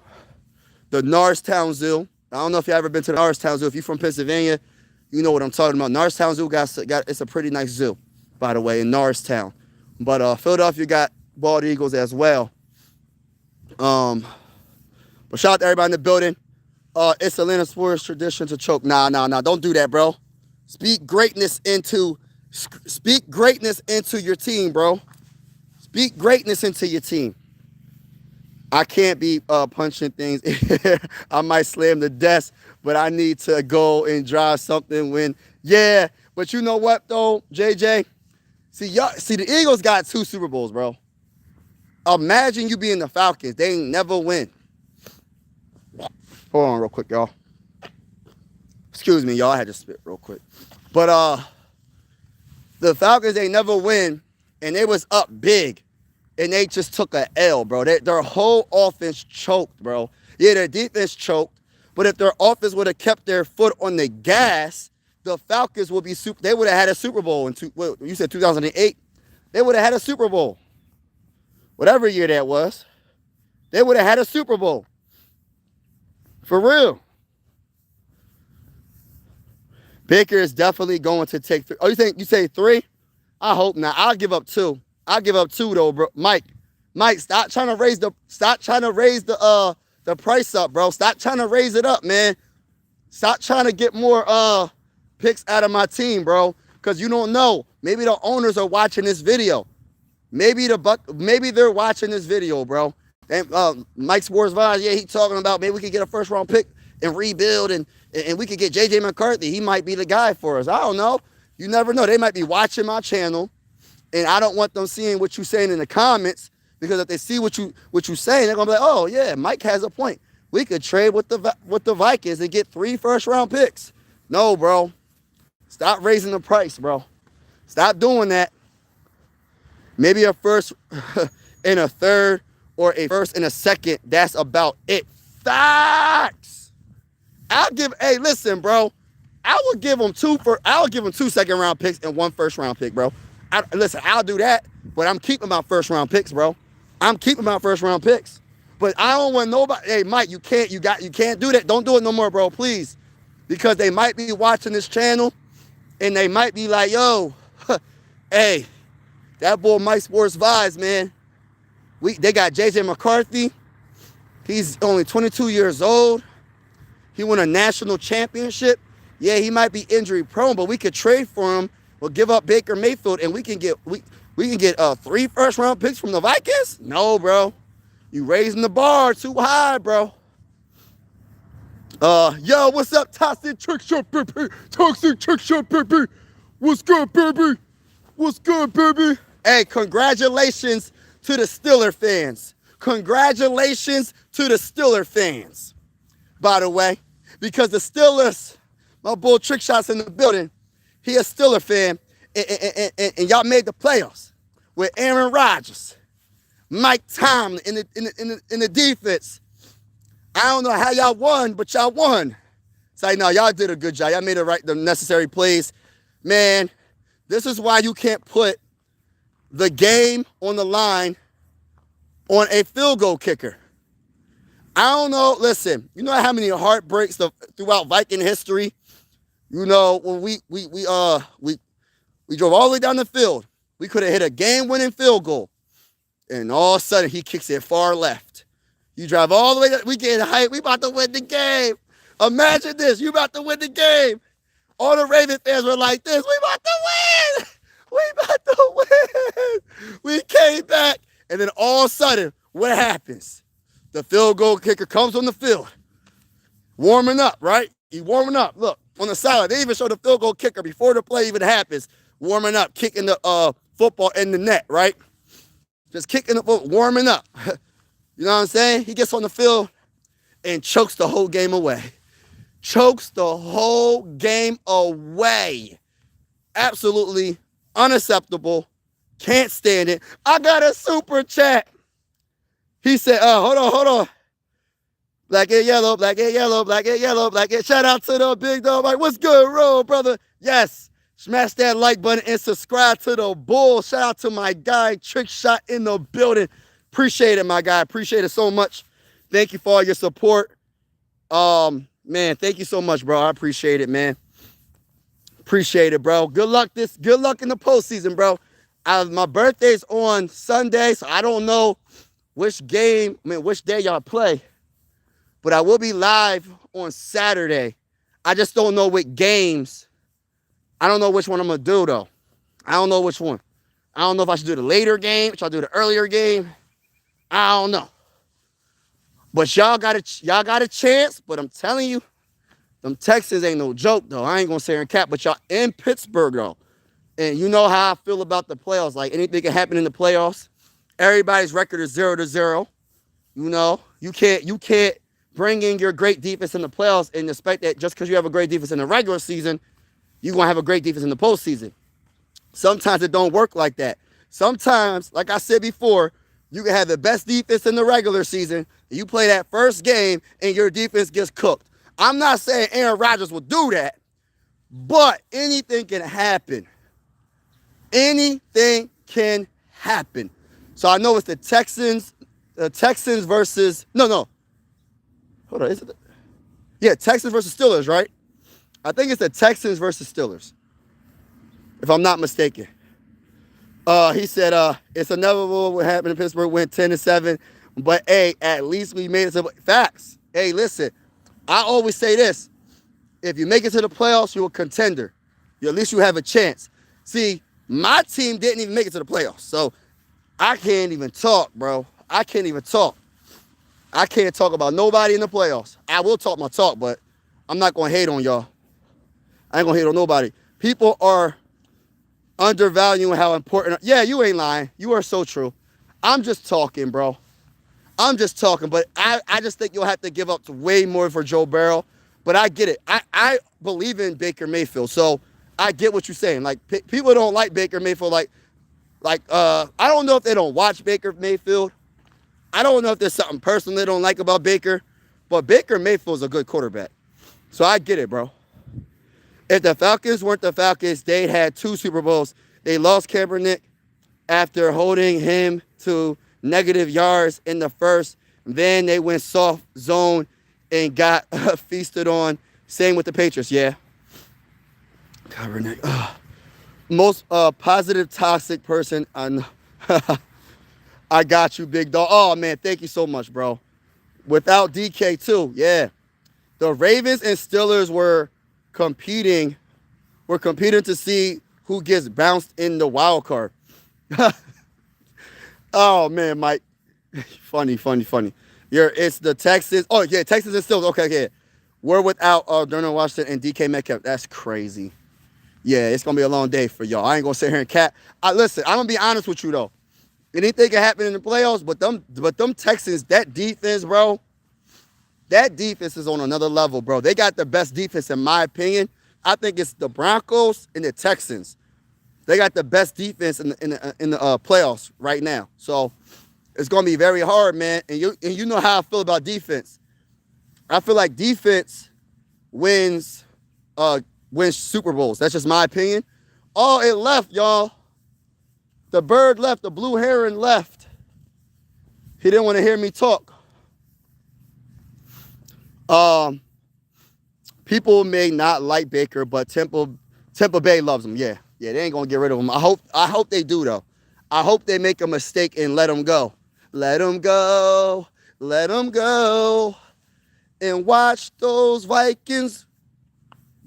Norristown Zoo. I don't know if you've ever been to the Norristown Zoo. If you're from Pennsylvania, you know what I'm talking about. Norristown Zoo it's a pretty nice zoo, by the way, in Norristown. But Philadelphia got bald eagles as well. But shout out to everybody in the building. It's Atlanta sports tradition to choke. Nah. Don't do that, bro. Speak greatness into your team, bro. Speak greatness into your team. I can't be punching things. I might slam the desk, but I need to go and drive something when, yeah. But you know what, though, JJ? See, the Eagles got 2 Super Bowls, bro. Imagine you being the Falcons. They ain't never win. Hold on real quick, y'all. Excuse me, y'all. I had to spit real quick. But the Falcons, they never win, and they was up big, and they just took a L, bro. Their whole offense choked, bro. Yeah, their defense choked, but if their offense would have kept their foot on the gas, the Falcons would be they would have had a Super Bowl in you said 2008. They would have had a Super Bowl. Whatever year that was, they would have had a Super Bowl. For real. Baker is definitely going to take 3. Oh, you say 3? I hope not. I'll give up 2. I'll give up 2 though, bro. Mike, stop trying to raise the price up, bro. Stop trying to raise it up, man. Stop trying to get more picks out of my team, bro. Because you don't know. Maybe the owners are watching this video. Maybe they're watching this video, bro. And Mike Sports Vibes, yeah, he talking about maybe we could get a first round pick and rebuild and we could get JJ McCarthy. He might be the guy for us. I don't know. You never know. They might be watching my channel, and I don't want them seeing what you're saying in the comments, because if they see what you're saying, they're gonna be like, oh yeah, Mike has a point. We could trade with the Vikings and get 3 first round picks. No, bro. Stop raising the price, bro. Stop doing that. Maybe a first and a third, or a first and a second. That's about it. Facts. Hey, listen, bro. I would give them 2 second round picks and 1 first round pick, bro. Listen, I'll do that, but I'm keeping my first round picks, bro. I'm keeping my first round picks. But I don't want nobody. Hey, Mike, you can't do that. Don't do it no more, bro, please. Because they might be watching this channel and they might be like, yo, hey, that boy Mike Sports Vibes, man. They got JJ McCarthy. He's only 22 years old. He won a national championship. Yeah, he might be injury prone, but we could trade for him. We'll give up Baker Mayfield, and we can get 3 first round picks from the Vikings. No, bro, you raising the bar too high, bro. Yo, what's up, Toxic Trick Shot, baby? Toxic Trick Shot, baby. What's good, baby? What's good, baby? Hey, congratulations to the Steeler fans. Congratulations to the Steeler fans, by the way, because the Steelers, my boy Trick Shot's in the building. He a Steeler fan, and y'all made the playoffs with Aaron Rodgers, Mike Tomlin in the defense. I don't know how y'all won, but y'all won. It's like, no, y'all did a good job. Y'all made the necessary plays. Man, this is why you can't put the game on the line on a field goal kicker. I don't know. Listen, you know how many heartbreaks throughout Viking history? You know, when we drove all the way down the field. We could have hit a game-winning field goal. And all of a sudden, he kicks it far left. You drive all the way down. We get hyped. We about to win the game. Imagine this. You about to win the game. All the Raven fans were like this. We about to win. We about to win. We came back. And then all of a sudden, what happens? The field goal kicker comes on the field. Warming up, right? He warming up. Look, on the sideline. They even show the field goal kicker before the play even happens. Warming up, kicking the football in the net, right? Just kicking the football, warming up. You know what I'm saying? He gets on the field and chokes the whole game away. Chokes the whole game away. Absolutely unacceptable. Can't stand it. I got a super chat. He said, hold on. Black and yellow, black and yellow, black and yellow, black and shout out to the big dog. Like, what's good, roll, brother? Yes. Smash that like button and subscribe to the bull. Shout out to my guy, Trick Shot in the building. Appreciate it, my guy. Appreciate it so much. Thank you for all your support. Man, thank you so much, bro. I appreciate it, man. Appreciate it, bro. Good luck in the postseason, bro. My birthday's on Sunday, so I don't know which day y'all play. But I will be live on Saturday. I just don't know what games. I don't know which one I'm going to do, though. I don't know which one. I don't know if I should do the later game. Should I do the earlier game? I don't know. But y'all got a chance. But I'm telling you, them Texans ain't no joke, though. I ain't going to say in cap, but y'all in Pittsburgh, though. And you know how I feel about the playoffs. Like, anything can happen in the playoffs. Everybody's record is 0-0. You know, you can't bring in your great defense in the playoffs and expect that just because you have a great defense in the regular season, you're going to have a great defense in the postseason. Sometimes it don't work like that. Sometimes, like I said before, you can have the best defense in the regular season, and you play that first game, and your defense gets cooked. I'm not saying Aaron Rodgers will do that, but anything can happen. Anything can happen. So I know it's the Texans versus, no. Hold on, is it? Yeah, Texans versus Steelers, right? I think it's the Texans versus Steelers, if I'm not mistaken. He said, it's inevitable what happened in Pittsburgh, went 10-7. But, hey, at least we made it to facts. Hey, listen, I always say this. If you make it to the playoffs, you're a contender. At least you have a chance. See, my team didn't even make it to the playoffs. So I can't even talk, bro. I can't even talk. I can't talk about nobody in the playoffs. I will talk my talk, but I'm not going to hate on y'all. I ain't going to hate on nobody. People are undervaluing how important. Yeah, you ain't lying. You are so true. I'm just talking, bro. I'm just talking, but I just think you'll have to give up way more for Joe Burrow. But I get it. I believe in Baker Mayfield, so I get what you're saying. Like, people don't like Baker Mayfield. I don't know if they don't watch Baker Mayfield. I don't know if there's something personal they don't like about Baker, but Baker Mayfield's a good quarterback. So I get it, bro. If the Falcons weren't the Falcons, they'd had 2 Super Bowls They lost Kaepernick after holding him to negative yards in the first. Then they went soft zone and got feasted on. Same with the Patriots, yeah. Kaepernick. Most positive toxic person I know. I got you, big dog. Oh, man, thank you so much, bro. Without DK, too, yeah. The Ravens and Steelers were competing to see who gets bounced in the wild card. Oh, man, Mike. Funny. It's the Texans. Oh, yeah, Texans and Steelers. Okay, yeah. We're without Darnell Washington and DK Metcalf. That's crazy. Yeah, it's going to be a long day for y'all. I ain't going to sit here and cat. Listen, I'm going to be honest with you, though. Anything can happen in the playoffs, but them Texans, that defense, bro, that defense is on another level, bro. They got the best defense, in my opinion. I think it's the Broncos and the Texans. They got the best defense in the playoffs right now. So it's going to be very hard, man. And you know how I feel about defense. I feel like defense wins Super Bowls. That's just my opinion. Oh, it left, y'all. The bird left. The blue heron left. He didn't want to hear me talk. People may not like Baker, but Tampa Bay loves him. Yeah, they ain't gonna get rid of him. I hope they do, though. I hope they make a mistake and let him go. Let him go. Let him go. And watch those Vikings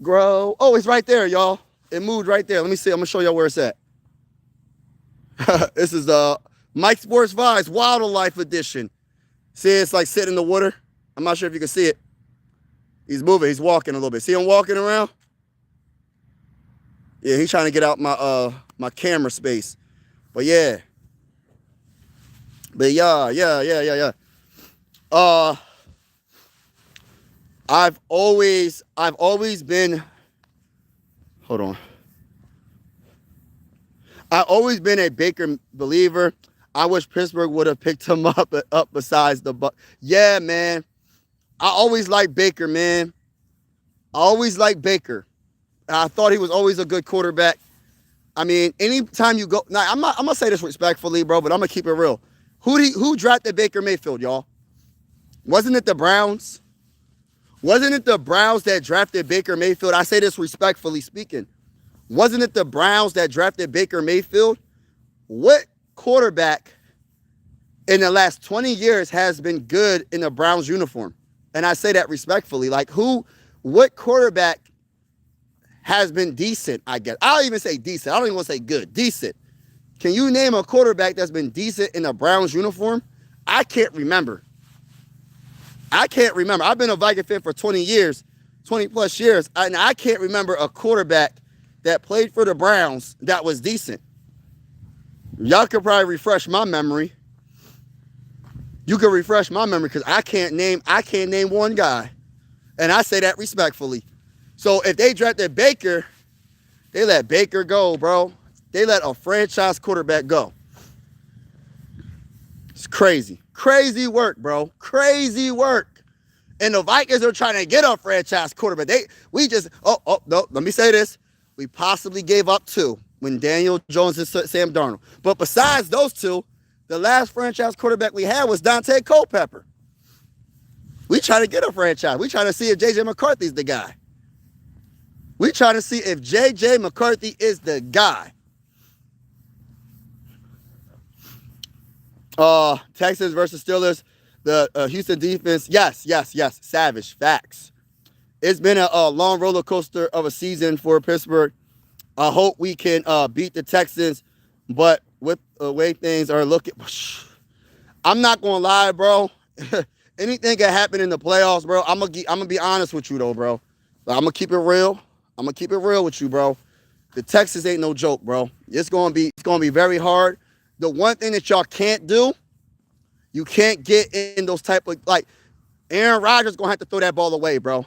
grow. Oh, it's right there, y'all. It moved right there. Let me see. I'm gonna show y'all where it's at. This is Mike Sports Vibes Wildlife Edition. See, it's like sitting in the water. I'm not sure if you can see it. He's moving. He's walking a little bit. See him walking around? Yeah, he's trying to get out my camera space. But yeah. I've always been. Hold on. I've always been a Baker believer. I wish Pittsburgh would have picked him up besides the Bucs. Yeah, man. I always liked Baker, man. I always liked Baker. I thought he was always a good quarterback. I mean, anytime you go, now I'm gonna say this respectfully, bro, but I'm gonna keep it real. Who drafted Baker Mayfield, y'all? Wasn't it the Browns? Wasn't it the Browns that drafted Baker Mayfield? I say this respectfully speaking. Wasn't it the Browns that drafted Baker Mayfield? What quarterback in the last 20 years has been good in a Browns uniform? And I say that respectfully. Like what quarterback has been decent, I guess? I'll even say decent. I don't even want to say good. Decent. Can you name a quarterback that's been decent in a Browns uniform? I can't remember. I've been a Viking fan for 20 years, 20 plus years, and I can't remember a quarterback that played for the Browns that was decent. Y'all could probably refresh my memory. You could refresh my memory because I can't name one guy. And I say that respectfully. So if they drafted Baker, they let Baker go, bro. They let a franchise quarterback go. It's crazy. Crazy work, bro. Crazy work. And the Vikings are trying to get a franchise quarterback. No, let me say this. We possibly gave up 2 when Daniel Jones and Sam Darnold. But besides those 2, the last franchise quarterback we had was Dante Culpepper. We trying to get a franchise. We trying to see if JJ McCarthy's the guy. We trying to see if JJ McCarthy is the guy. Texans versus Steelers. The Houston defense. Yes. Savage. Facts. It's been a long roller coaster of a season for Pittsburgh. I hope we can beat the Texans, but with the way things are looking, I'm not gonna lie, bro. Anything can happen in the playoffs, bro. I'm gonna be honest with you though, bro. I'm gonna keep it real. I'm gonna keep it real with you, bro. The Texans ain't no joke, bro. It's gonna be very hard. The one thing that y'all can't do, you can't get in those type of, like, Aaron Rodgers gonna have to throw that ball away, bro.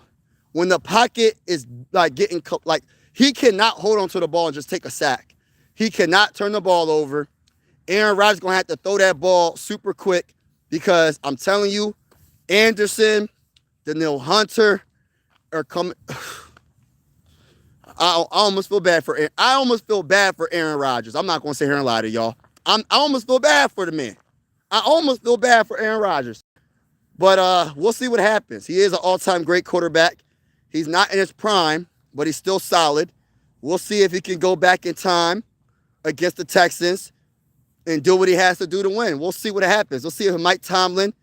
When the pocket is like getting, like, he cannot hold on to the ball and just take a sack. He cannot turn the ball over. Aaron Rodgers gonna have to throw that ball super quick because I'm telling you, Anderson, Danielle Hunter are coming. I almost feel bad for Aaron Rodgers. I'm not gonna sit here and lie to y'all. I almost feel bad for the man. I almost feel bad for Aaron Rodgers. But we'll see what happens. He is an all-time great quarterback. He's not in his prime, but he's still solid. We'll see if he can go back in time against the Texans and do what he has to do to win. We'll see what happens. We'll see if Mike Tomlin,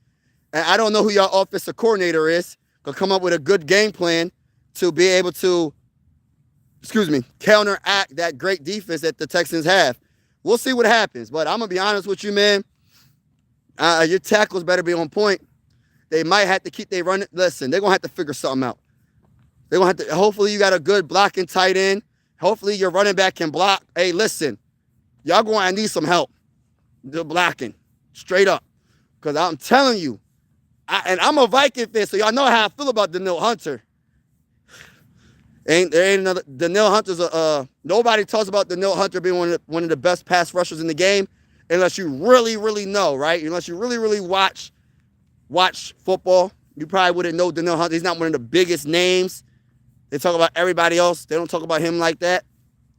and I don't know who your offensive coordinator is, can come up with a good game plan to be able to, counteract that great defense that the Texans have. We'll see what happens. But I'm going to be honest with you, man. Your tackles better be on point. They might have to keep their running. Listen, they're going to have to figure something out. They're going to have to. Hopefully, you got a good blocking tight end. Hopefully, your running back can block. Hey, listen, y'all going to need some help. The blocking, straight up. Because I'm telling you, I'm a Viking fan, so y'all know how I feel about Danielle Hunter. There ain't another. Danielle Hunter's nobody talks about Danielle Hunter being one of the best pass rushers in the game, unless you really, really know, right? Unless you really, really watch football, you probably wouldn't know Danielle Hunter. He's not one of the biggest names. They talk about everybody else. They don't talk about him like that.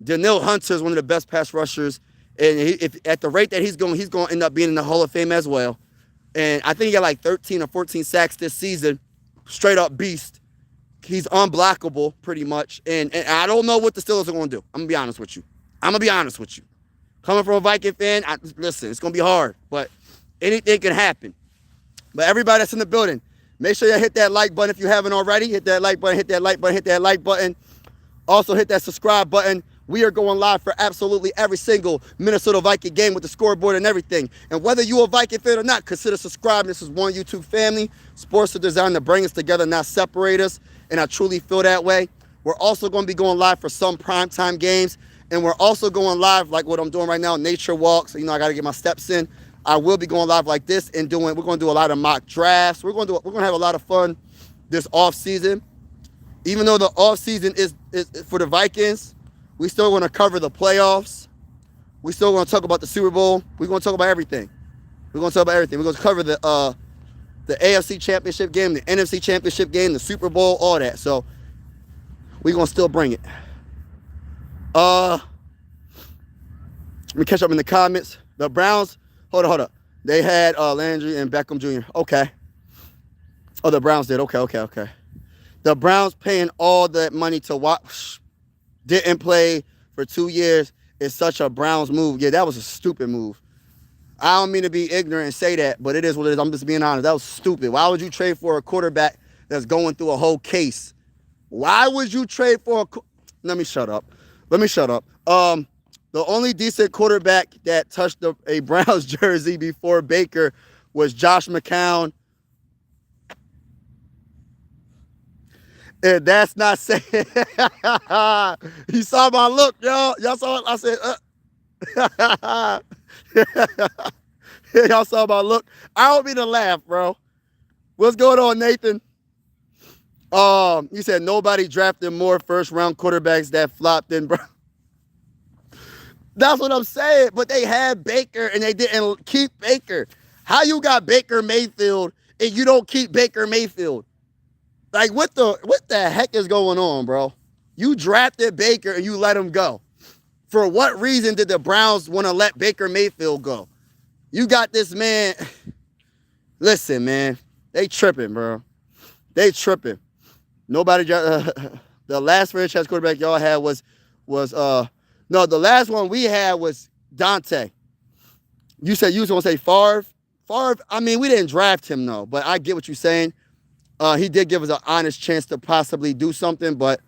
Danielle Hunter is one of the best pass rushers, and if at the rate that he's going to end up being in the Hall of Fame as well. And I think he got like 13 or 14 sacks this season. Straight up beast. He's unblockable pretty much. And I don't know what the Steelers are going to do. I'm going to be honest with you. Coming from a Viking fan, listen, it's going to be hard. But anything can happen. But everybody that's in the building, make sure you hit that like button if you haven't already. Hit that like button. Also hit that subscribe button. We are going live for absolutely every single Minnesota Viking game with the scoreboard and everything. And whether you're a Viking fan or not, consider subscribing. This is one YouTube family. Sports are designed to bring us together, not separate us. And I truly feel that way. We're also going to be going live for some primetime games. And we're also going live like what I'm doing right now, nature walks. I got to get my steps in. I will be going live like this and we're going to do a lot of mock drafts. We're going to have a lot of fun this off season. Even though the off season is for the Vikings, we still want to cover the playoffs. We still want to talk about the Super Bowl. We're going to talk about everything. We're going to cover the AFC Championship game, the NFC Championship game, the Super Bowl, all that. So we're going to still bring it. Let me catch up in the comments. The Browns, hold up. They had Landry and Beckham Jr. Okay. Oh, the Browns did. Okay. The Browns paying all that money to watch. Didn't play for 2 years. It's such a Browns move. Yeah, that was a stupid move. I don't mean to be ignorant and say that, but it is what it is. I'm just being honest. That was stupid. Why would you trade for a quarterback that's going through a whole case? Why would you trade for Let me shut up. The only decent quarterback that touched a Browns jersey before Baker was Josh McCown. And that's not saying. You saw my look, y'all. Y'all saw it. I said, y'all saw my look. I don't mean to laugh, bro. What's going on, Nathan? You said nobody drafted more first-round quarterbacks that flopped than Brown. That's what I'm saying. But they had Baker, and they didn't keep Baker. How you got Baker Mayfield, and you don't keep Baker Mayfield? Like, what the heck is going on, bro? You drafted Baker, and you let him go. For what reason did the Browns want to let Baker Mayfield go? You got this man. Listen, man. They tripping, bro. They tripping. Nobody. The last franchise quarterback y'all had was the last one we had was Dante. You said you was gonna say Favre. Favre. I mean, we didn't draft him though, but I get what you're saying. He did give us an honest chance to possibly do something, but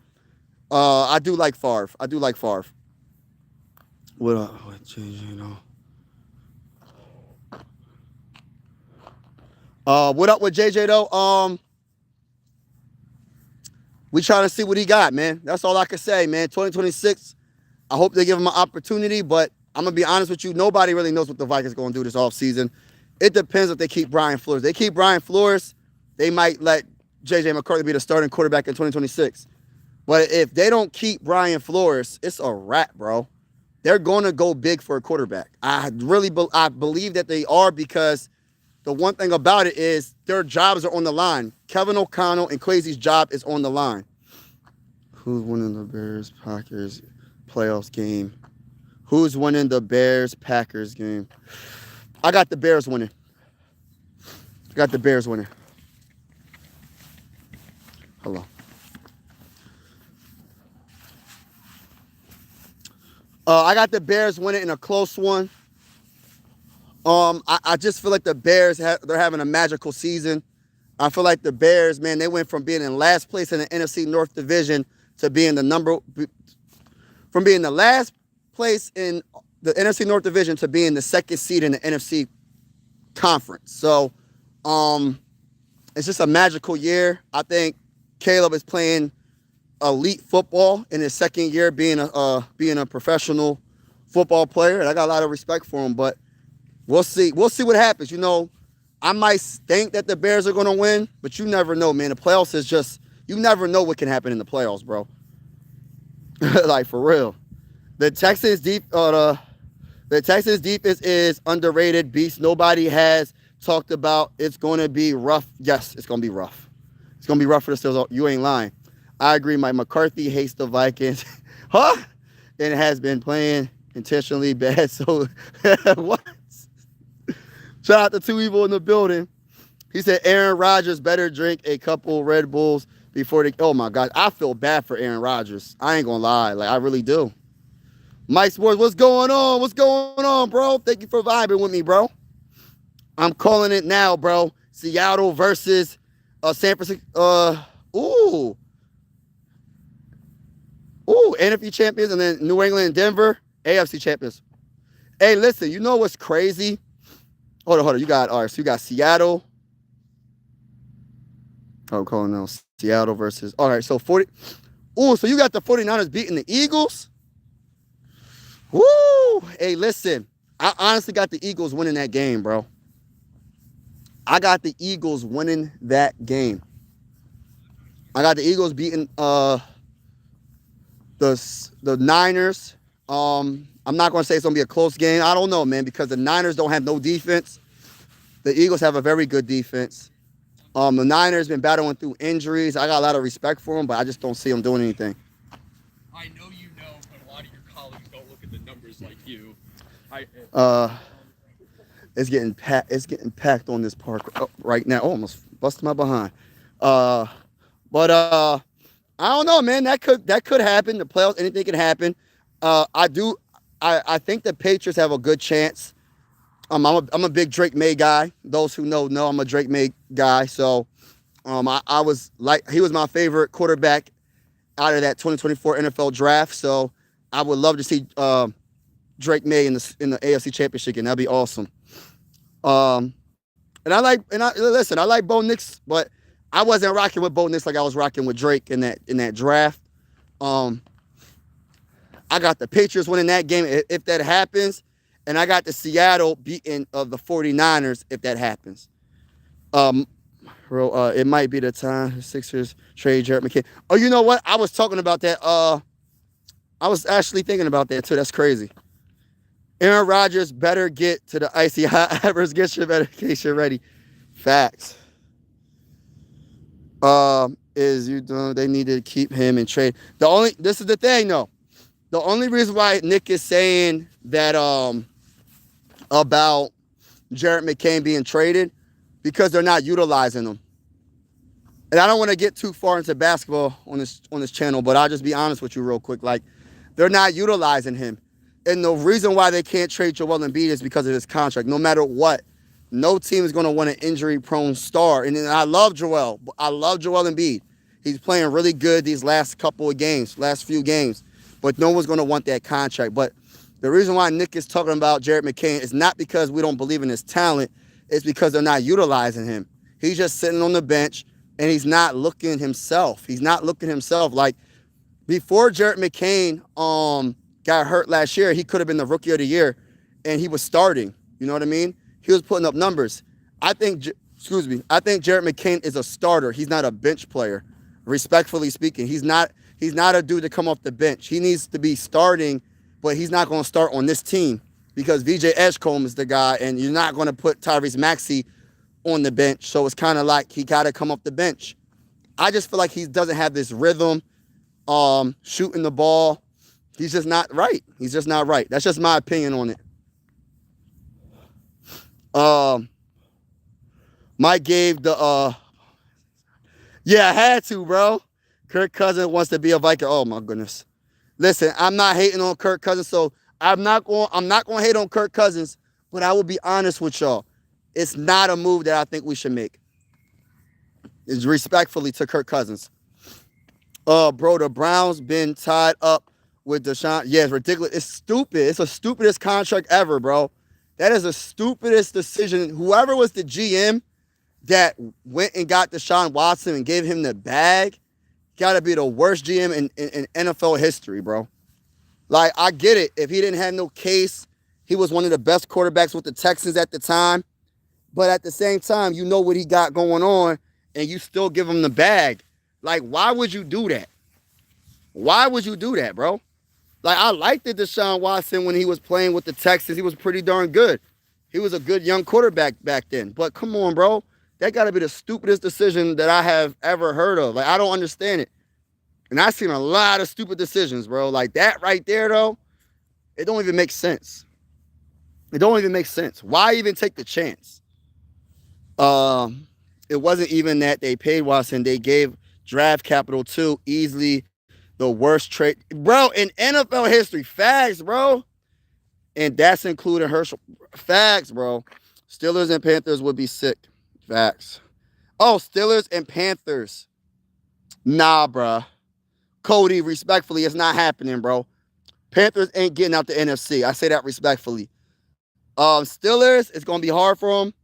I do like Favre. What JJ, what up with JJ though? We trying to see what he got, man. That's all I can say, man. 2026, I hope they give him an opportunity, but I'm going to be honest with you. Nobody really knows what the Vikings are going to do this offseason. It depends if they keep Brian Flores. They keep Brian Flores, they might let JJ McCarthy be the starting quarterback in 2026. But if they don't keep Brian Flores, it's a wrap, bro. They're going to go big for a quarterback. I believe that they are, because the one thing about it is their jobs are on the line. Kevin O'Connell and Kwesi's job is on the line. Who's winning the Bears-Packers playoffs game? Who's winning the Bears-Packers game? I got the Bears winning. I got the Bears winning. Hello. I got the Bears winning in a close one. I just feel like the Bears, they're having a magical season. I feel like the Bears, man, they went from being in last place in the NFC North Division to being from being the last place in the NFC North Division to being the second seed in the NFC Conference. So, it's just a magical year. I think Caleb is playing elite football in his second year being a professional football player, and I got a lot of respect for him. But we'll see. We'll see what happens. You know, I might think that the Bears are going to win, but you never know, man. The playoffs is just, you never know what can happen in the playoffs, bro. Like, for real. The Texans defense is underrated beast. Nobody has talked about it's going to be rough. Yes, it's going to be rough. It's going to be rough for the Steelers. You ain't lying. I agree. Mike McCarthy hates the Vikings. Huh? And has been playing intentionally bad. So, what? Shout out to Two Evil in the building. He said Aaron Rodgers better drink a couple Red Bulls before they... Oh, my God. I feel bad for Aaron Rodgers. I ain't going to lie. Like, I really do. Mike Sports, what's going on? What's going on, bro? Thank you for vibing with me, bro. I'm calling it now, bro. Seattle versus San Francisco. Ooh, NFC champions, and then New England and Denver, AFC champions. Hey, listen, you know what's crazy? Hold on. You got Seattle. Oh, I'm calling now Seattle versus. All right, so 40. Ooh, so you got the 49ers beating the Eagles? Woo! Hey, listen, I honestly got the Eagles winning that game, bro. I got the Eagles winning that game. I got the Eagles beating the Niners. I'm not going to say it's going to be a close game. I don't know, man, because the Niners don't have no defense. The Eagles have a very good defense. The Niners been battling through injuries. I got a lot of respect for them, but I just don't see them doing anything. I know you know, but a lot of your colleagues don't look at the numbers like you. It's getting packed on this park right now. Oh, almost busted my behind. But I don't know, man. That could happen. The playoffs, anything can happen. I think the Patriots have a good chance. I'm a big Drake May guy. Those who know I'm a Drake May guy. So I was like, he was my favorite quarterback out of that 2024 NFL draft. So I would love to see Drake May in the AFC Championship game. That'd be awesome. I like Bo Nix, but I wasn't rocking with Bo Nix like I was rocking with Drake in that draft. I got the Patriots winning that game if that happens, and I got the Seattle beating of the 49ers if that happens. It might be the time the Sixers trade Jared McCain. Oh, you know what? I was talking about that. I was actually thinking about that too. That's crazy. Aaron Rodgers better get to the icy hot Evers. Get your medication ready. Facts. They need to keep him in trade. This is the thing though. The only reason why Nick is saying that about Jared McCain being traded, because they're not utilizing him. And I don't want to get too far into basketball on this channel, but I'll just be honest with you real quick. Like, they're not utilizing him. And the reason why they can't trade Joel Embiid is because of his contract. No matter what, no team is going to want an injury-prone star. And I love Joel. I love Joel Embiid. He's playing really good these last few games. But no one's going to want that contract. But the reason why Nick is talking about Jared McCain is not because we don't believe in his talent. It's because they're not utilizing him. He's just sitting on the bench, and he's not looking himself. Like, before Jared McCain got hurt last year, he could have been the rookie of the year, and he was starting. You know what I mean? He was putting up numbers. I think Jared McCain is a starter. He's not a bench player. Respectfully speaking, he's not a dude to come off the bench. He needs to be starting, but he's not going to start on this team because VJ Edgecombe is the guy, and you're not going to put Tyrese Maxey on the bench. So it's kind of like he got to come off the bench. I just feel like he doesn't have this rhythm shooting the ball. He's just not right. He's just not right. That's just my opinion on it. Mike gave the yeah, I had to, bro. Kirk Cousins wants to be a Viking. Oh my goodness. Listen, I'm not hating on Kirk Cousins, so I'm not going to hate on Kirk Cousins, but I will be honest with y'all. It's not a move that I think we should make. It's respectfully to Kirk Cousins. Bro, the Browns been tied up with Deshaun. Yeah, it's ridiculous. It's stupid. It's the stupidest contract ever, bro. That is the stupidest decision. Whoever was the GM that went and got Deshaun Watson and gave him the bag, got to be the worst GM in NFL history, bro. Like, I get it. If he didn't have no case, he was one of the best quarterbacks with the Texans at the time. But at the same time, you know what he got going on, and you still give him the bag. Like, why would you do that? Why would you do that, bro? Like, I liked the Deshaun Watson when he was playing with the Texans. He was pretty darn good. He was a good young quarterback back then. But come on, bro. That got to be the stupidest decision that I have ever heard of. Like, I don't understand it. And I've seen a lot of stupid decisions, bro. Like, that right there, though, it don't even make sense. It don't even make sense. Why even take the chance? It wasn't even that they paid Watson. They gave draft capital too. Easily the worst trade. Bro, in NFL history, facts, bro. And that's including Herschel. Facts, bro. Steelers and Panthers would be sick. Facts. Oh, Steelers and Panthers. Nah, bro. Cody, respectfully, it's not happening, bro. Panthers ain't getting out the NFC. I say that respectfully. Steelers, it's going to be hard for them.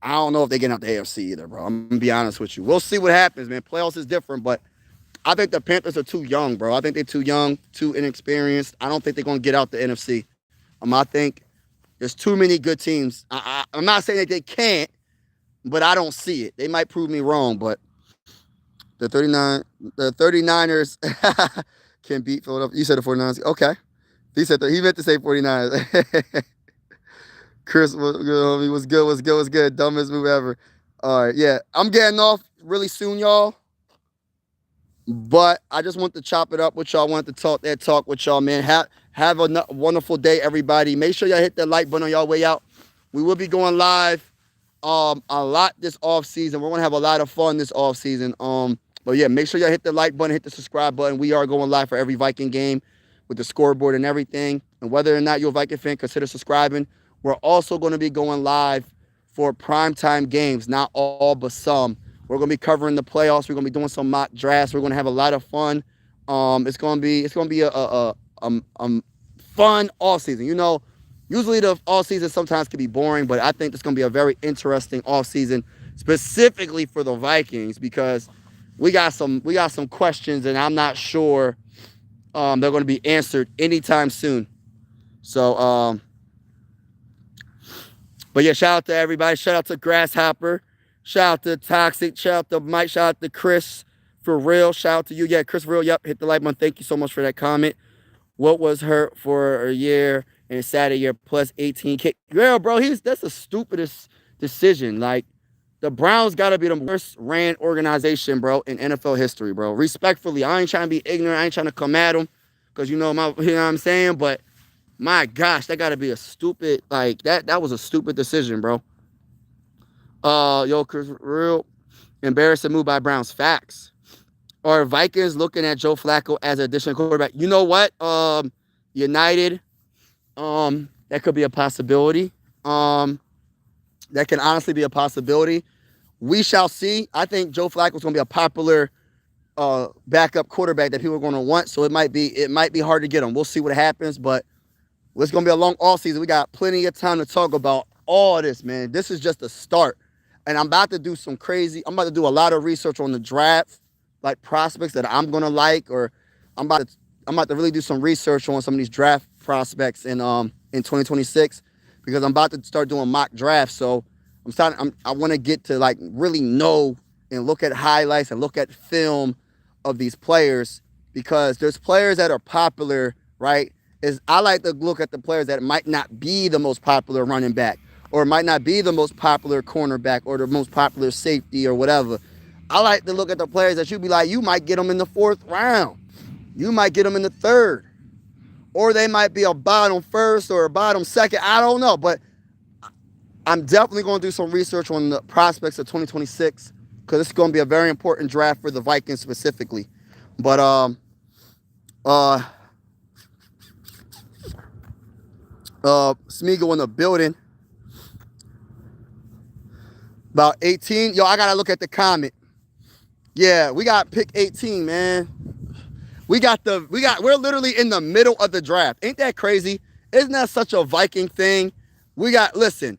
I don't know if they're getting out the AFC either, bro. I'm going to be honest with you. We'll see what happens, man. Playoffs is different, but I think the Panthers are too young, bro. I think they're too young, too inexperienced. I don't think they're going to get out the NFC. I think there's too many good teams. I'm not saying that they can't, but I don't see it. They might prove me wrong, but the 39ers can beat Philadelphia. You said the 49ers. Okay. He meant to say 49ers. Chris was good, was good. Dumbest move ever. All right, yeah. I'm getting off really soon, y'all. But I just want to chop it up with y'all. I want to talk that talk with y'all, man. Have a wonderful day, everybody. Make sure y'all hit that like button on y'all way out. We will be going live a lot this off season. We're gonna have a lot of fun this off season. But yeah, make sure y'all hit the like button, hit the subscribe button. We are going live for every Viking game with the scoreboard and everything. And whether or not you're a Viking fan, consider subscribing. We're also going to be going live for primetime games, not all but some. We're going to be covering the playoffs. We're going to be doing some mock drafts. We're going to have a lot of fun. It's going to be a fun off season. You know, usually the off season sometimes can be boring, but I think it's going to be a very interesting off season, specifically for the Vikings, because we got some questions, and I'm not sure they're going to be answered anytime soon. So, but yeah, shout out to everybody. Shout out to Grasshopper. Shout out to Toxic. Shout out to Mike. Shout out to Chris. For real. Shout out to you. Yeah, Chris for real. Yep. Hit the like button. Thank you so much for that comment. What was hurt for a year and sat a year plus 18K? Girl, bro, that's the stupidest decision. Like, the Browns got to be the worst ran organization, bro, in NFL history, bro. Respectfully, I ain't trying to be ignorant. I ain't trying to come at them because you know what I'm saying? But my gosh, that got to be a stupid, like, that was a stupid decision, bro. Yo, Chris, real embarrassing move by Browns. Facts. Are Vikings looking at Joe Flacco as an additional quarterback? You know what? United, that could be a possibility. That can honestly be a possibility. We shall see. I think Joe Flacco is going to be a popular backup quarterback that people are going to want. So it might be hard to get him. We'll see what happens, but it's going to be a long offseason. We got plenty of time to talk about all this, man. This is just the start. And I'm about to do a lot of research on the draft, like prospects that I'm going to like, or I'm about to really do some research on some of these draft prospects in 2026, because I'm about to start doing mock drafts. So I want to get to like really know and look at highlights and look at film of these players, because there's players that are popular, right? I like to look at the players that might not be the most popular running back, or might not be the most popular cornerback, or the most popular safety, or whatever. I like to look at the players that you be like, you might get them in the 4th round. You might get them in the third. Or they might be a bottom first or a bottom second. I don't know. But I'm definitely going to do some research on the prospects of 2026 because it's going to be a very important draft for the Vikings specifically. But Smeagol in the building. About 18. Yo, I gotta look at the comment. Yeah, we got pick 18, man. We're literally in the middle of the draft. Ain't that crazy? Isn't that such a Viking thing? Listen,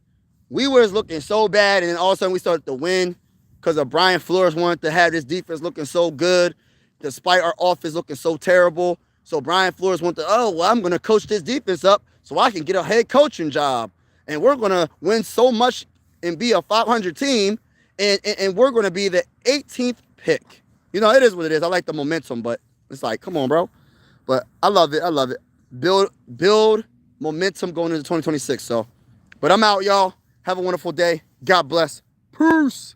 we was looking so bad, and then all of a sudden we started to win because of Brian Flores wanted to have this defense looking so good, despite our offense looking so terrible. So Brian Flores wanted to, I'm going to coach this defense up so I can get a head coaching job. And we're going to win so much and be a 500 team, and we're going to be the 18th pick. You know, it is what it is. I like the momentum, but it's like, come on, bro. But I love it. I love it. Build momentum going into 2026. So, but I'm out, y'all. Have a wonderful day. God bless. Peace.